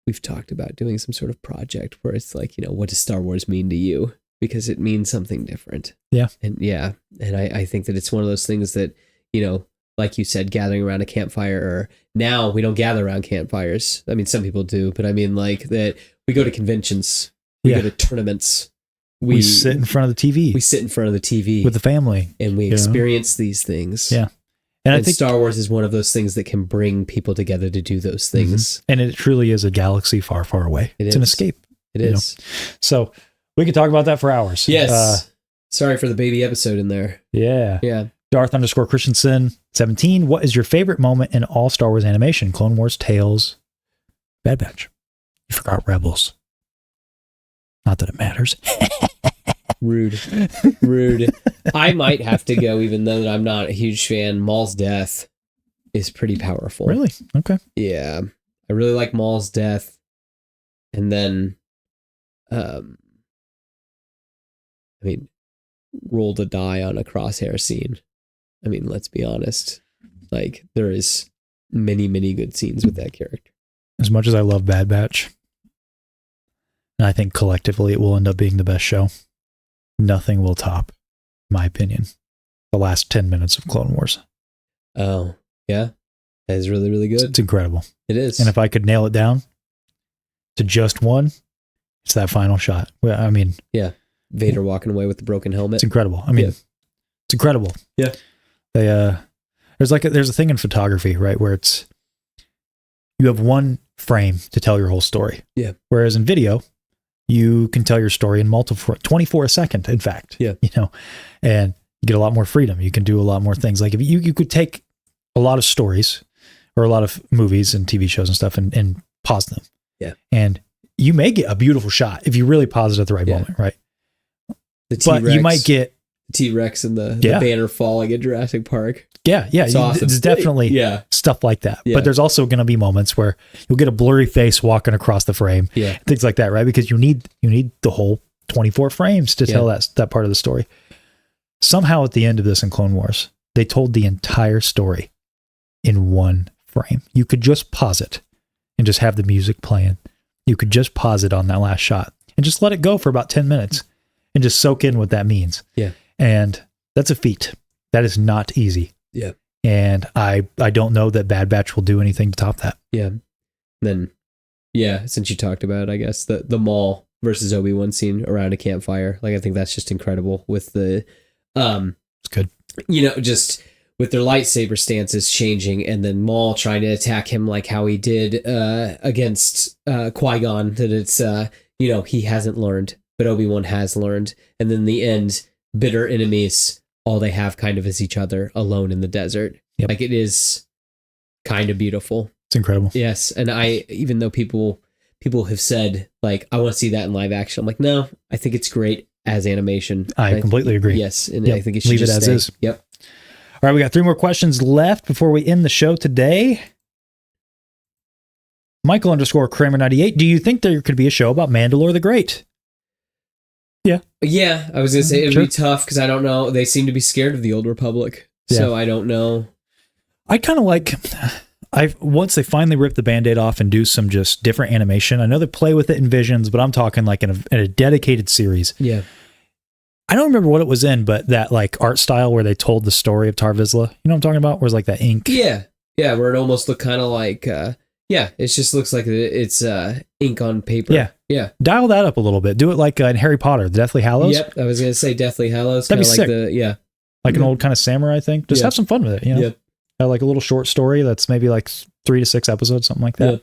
we've talked about doing some sort of project where it's like, what does Star Wars mean to you? because it means something different. Yeah. And I think that it's one of those things that, like you said, gathering around a campfire, or now we don't gather around campfires. I mean, some people do, but I mean, like that we go to conventions, we go to tournaments. We sit in front of the TV. We sit in front of the TV with the family. And we experience these things. Yeah. And I think Star Wars is one of those things that can bring people together to do those things. And it truly is a galaxy far, far away. It's an escape. It is. So we could talk about that for hours. Yes. Sorry for the baby episode in there. Yeah. Yeah. Darth_Christensen 17. What is your favorite moment in all Star Wars animation? Clone Wars, Tales, Bad Batch. You forgot Rebels. Not that it matters. Rude. I might have to go, even though I'm not a huge fan. Maul's death is pretty powerful. Really? Okay. Yeah. I really like Maul's death. And then, roll the die on a Crosshair scene. I mean, let's be honest. Like, there is many, many good scenes with that character. As much as I love Bad Batch, and I think collectively it will end up being the best show, nothing will top, in my opinion, the last 10 minutes of Clone Wars. Oh, yeah. That is really, really good. It's incredible. It is. And if I could nail it down to just one, it's that final shot. Well, I mean... Yeah. Vader walking away with the broken helmet. It's incredible. I mean, it's incredible. Yeah. They, there's a thing in photography, right, where it's... You have one frame to tell your whole story. Yeah. Whereas in video... You can tell your story in 24 a second, in fact. Yeah. And you get a lot more freedom. You can do a lot more things. Like if you could take a lot of stories or a lot of movies and TV shows and stuff and pause them. Yeah. And you may get a beautiful shot if you really pause it at the right moment, right? But you might get T-Rex and the banner falling in Jurassic Park. Yeah. It's awesome. It's definitely stuff like that. Yeah. But there's also going to be moments where you'll get a blurry face walking across the frame. Yeah. Things like that, right? Because you need the whole 24 frames to tell that part of the story. Somehow at the end of this in Clone Wars, they told the entire story in one frame. You could just pause it and just have the music playing. You could just pause it on that last shot and just let it go for about 10 minutes and just soak in what that means. Yeah. And that's a feat. That is not easy. Yeah. And I don't know that Bad Batch will do anything to top that. Yeah. Then, since you talked about, I guess, the Maul versus Obi-Wan scene around a campfire, like, I think that's just incredible with the, it's good. Just with their lightsaber stances changing, and then Maul trying to attack him like how he did against Qui-Gon, that it's, he hasn't learned, but Obi-Wan has learned. And then in the end, bitter enemies, all they have kind of is each other alone in the desert. Yep. Like, it is kind of beautiful. It's incredible. Yes. And even though people have said, like, I want to see that in live action, I'm like, no, I think it's great as animation. I completely agree. Yes. And I think it should leave it as is. Yep. All right. We got 3 more questions left before we end the show today. Michael_Kramer98. Do you think there could be a show about Mandalore the Great? Yeah. Yeah, I was going to say it'd be tough because I don't know. They seem to be scared of the Old Republic. So I don't know. I kind of like... once they finally rip the Band-Aid off and do some just different animation, I know they play with it in Visions, but I'm talking like in a dedicated series. Yeah. I don't remember what it was in, but that like art style where they told the story of Tar Vizsla. You know what I'm talking about? Where it's like that ink. Yeah. Yeah, where it almost looked kind of like... it just looks like it's ink on paper. Yeah. Yeah. Dial that up a little bit. Do it like in Harry Potter, the Deathly Hallows. Yep. I was going to say Deathly Hallows. That'd be like sick. Like an old kind of samurai thing. Just have some fun with it, you know? Yep. Have like a little short story that's maybe like 3 to 6 episodes, something like that. Yep.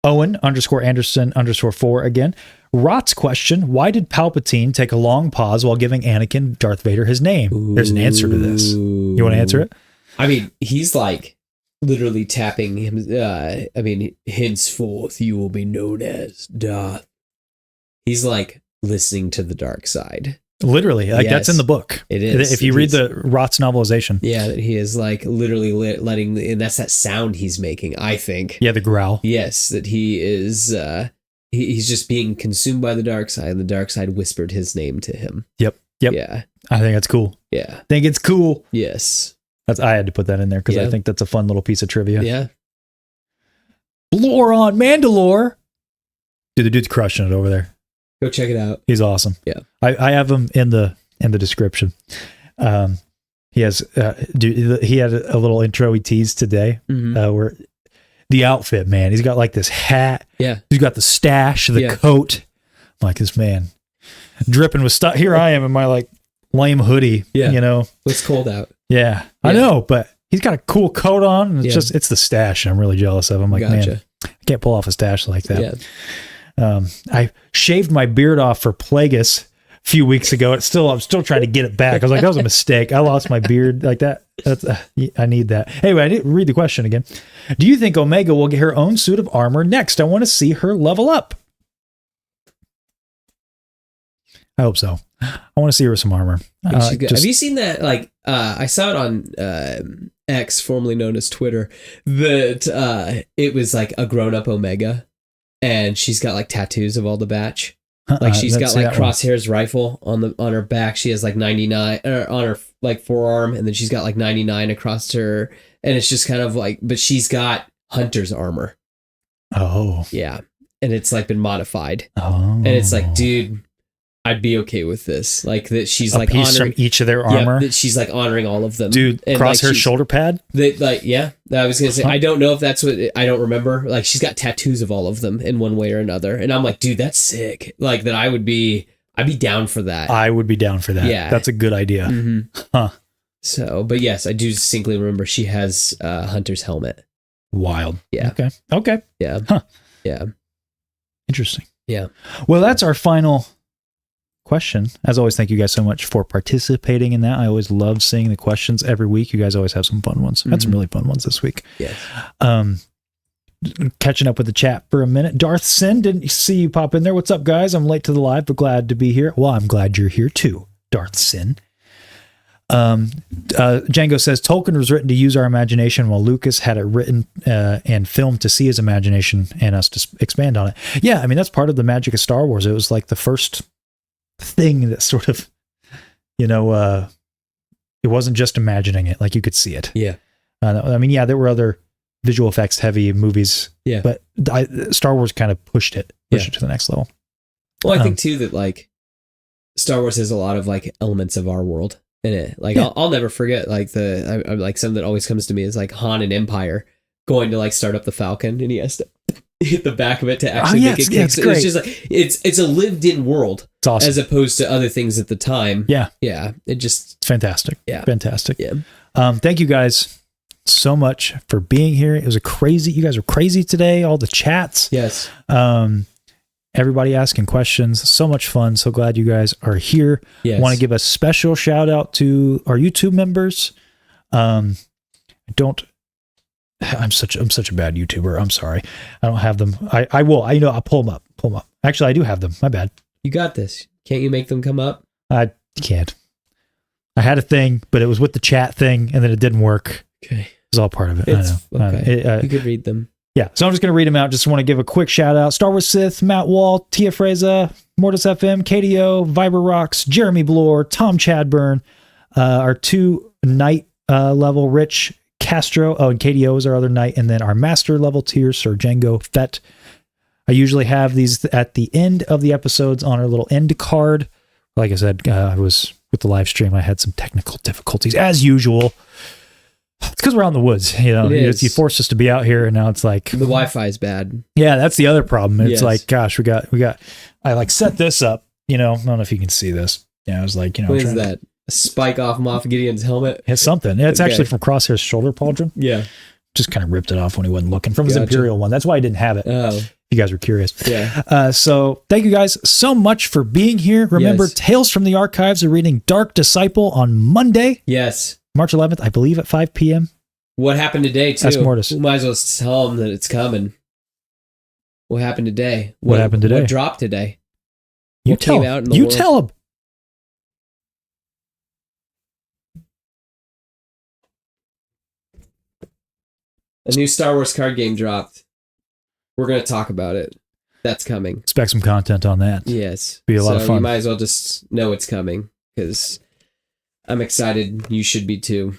Owen_Anderson_4 again. Rot's question: why did Palpatine take a long pause while giving Anakin Darth Vader his name? There's an answer to this. You want to answer it? I mean, he's like literally tapping him. Henceforth you will be known as Darth. He's like listening to the dark side. Literally, like that's in the book. It is. If you read the Rot's novelization. Yeah, he is like literally letting, and that's that sound he's making, I think. Yeah, the growl. Yes, that he is, he's just being consumed by the dark side, and the dark side whispered his name to him. Yep. Yeah. I think that's cool. Yeah. I think it's cool. Yes. I had to put that in there because I think that's a fun little piece of trivia. Yeah. BLOORE on Mandalore. Dude, the dude's crushing it over there. Go check it out. He's awesome. Yeah. I have him in the description. He has he had a little intro he teased today where the outfit, man. He's got like this hat. Yeah. He's got the stash, the coat. I'm like, this man dripping with stuff. Here I am in my like lame hoodie. Yeah. You know, It's cold out. yeah, I know, but he's got a cool coat on, and it's the stash. And I'm really jealous of him. Like, man, I can't pull off a stash like that. Yeah. I shaved my beard off for Plagueis a few weeks ago. I'm still trying to get it back. I was like, that was a mistake. I lost my beard like that. I need that. Anyway, I didn't read the question again. Do you think Omega will get her own suit of armor next? I want to see her level up. I hope so. I want to see her with some armor. Have you seen that? Like, I saw it on X, formerly known as Twitter, that it was like a grown-up Omega, and she's got like tattoos of all the batch. Like she's got like Crosshair's rifle on her back. She has like 99 on her like forearm, and then she's got like 99 across her, and it's just kind of like, but she's got Hunter's armor. Oh, yeah, and it's like been modified. Oh, and it's like, dude, I'd be okay with this. Like that she's a like piece honoring from each of their armor. that she's like honoring all of them. Dude, and Crosshair like shoulder pad. That like, yeah, I was gonna say, I don't know if that's what, I don't remember. Like she's got tattoos of all of them in one way or another, and I'm like, dude, that's sick. Like that, I'd be down for that. I would be down for that. Yeah, that's a good idea. Mm-hmm. Huh. So, but yes, I do distinctly remember she has Hunter's helmet. Wild. Yeah. Okay. Yeah. Huh. Yeah. Interesting. Yeah. Well, that's our final question. As always, thank you guys so much for participating in that. I always love seeing the questions every week. You guys always have some fun ones. Had some really fun ones this week. Yes. Catching up with the chat for a minute. Darth Sin, didn't see you pop in there. What's up, guys? I'm late to the live, but glad to be here. Well, I'm glad you're here too, Darth Sin. Django says Tolkien was written to use our imagination, while Lucas had it written and filmed to see his imagination and us to expand on it. Yeah, I mean, that's part of the magic of Star Wars. It was like the first thing that sort of, it wasn't just imagining it, like you could see it. Yeah. I mean, yeah, there were other visual effects heavy movies, but Star Wars kind of pushed it to the next level. Well, I think too that like Star Wars has a lot of like elements of our world in it. Like I'll never forget like I'm like something that always comes to me is like Han and Empire going to like start up the Falcon, and he has to hit the back of it to actually make it kick. It's great. It's just like it's a lived in world. It's awesome. As opposed to other things at the time. Yeah. It's fantastic. Yeah. Fantastic. Yeah. Thank you guys so much for being here. It was you guys were crazy today. All the chats. Yes. Everybody asking questions. So much fun. So glad you guys are here. Yes. Want to give a special shout out to our YouTube members. I'm such a bad YouTuber. I'm sorry. I don't have them. I will. I'll pull them up. Actually, I do have them. My bad. You got this. Can't you make them come up? I can't. I had a thing, but it was with the chat thing, and then it didn't work. Okay. It was all part of it. Okay. You could read them. Yeah. So I'm just going to read them out. Just want to give a quick shout out. Star Wars Sith, Matt Wall, Tia Freza, MortisFM, KDO, Viber Rocks, Jeremy Bloor, Tom Chadburn, our 2 night level Rich Castro. Oh, and KDO is our other night. And then our master level tier, Sir Django Fett. I usually have these at the end of the episodes on our little end card. Like I said, I was with the live stream. I had some technical difficulties as usual. It's because we're out in the woods. You forced us to be out here, and now it's like the Wi-Fi is bad. Yeah, that's the other problem. It's yes. like, gosh, we got. I like set this up. I don't know if you can see this. Yeah, I was like, what is that? A spike off Moff Gideon's helmet? It's something. Yeah, it's actually from Crosshair's shoulder pauldron. Yeah, just kind of ripped it off when he wasn't looking from his Imperial one. That's why I didn't have it. Oh. You guys were curious. Yeah. So thank you guys so much for being here. Remember, Tales from the Archives are reading Dark Disciple on Monday. Yes. March 11th, I believe at 5 p.m. What happened today, too? Ask Mortis. We might as well tell them that it's coming. What happened today? What happened today? What dropped today? You tell him. You tell him. A new Star Wars card game dropped. We're going to talk about it. That's coming. Expect some content on that. Yes. Be a lot of fun. You might as well just know it's coming, because I'm excited. You should be too.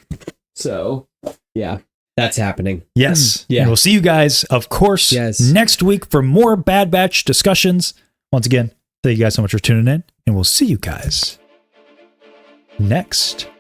So, yeah, that's happening. Yes. Yeah. And we'll see you guys, of course, next week for more Bad Batch discussions. Once again, Thank you guys so much for tuning in, and we'll see you guys next.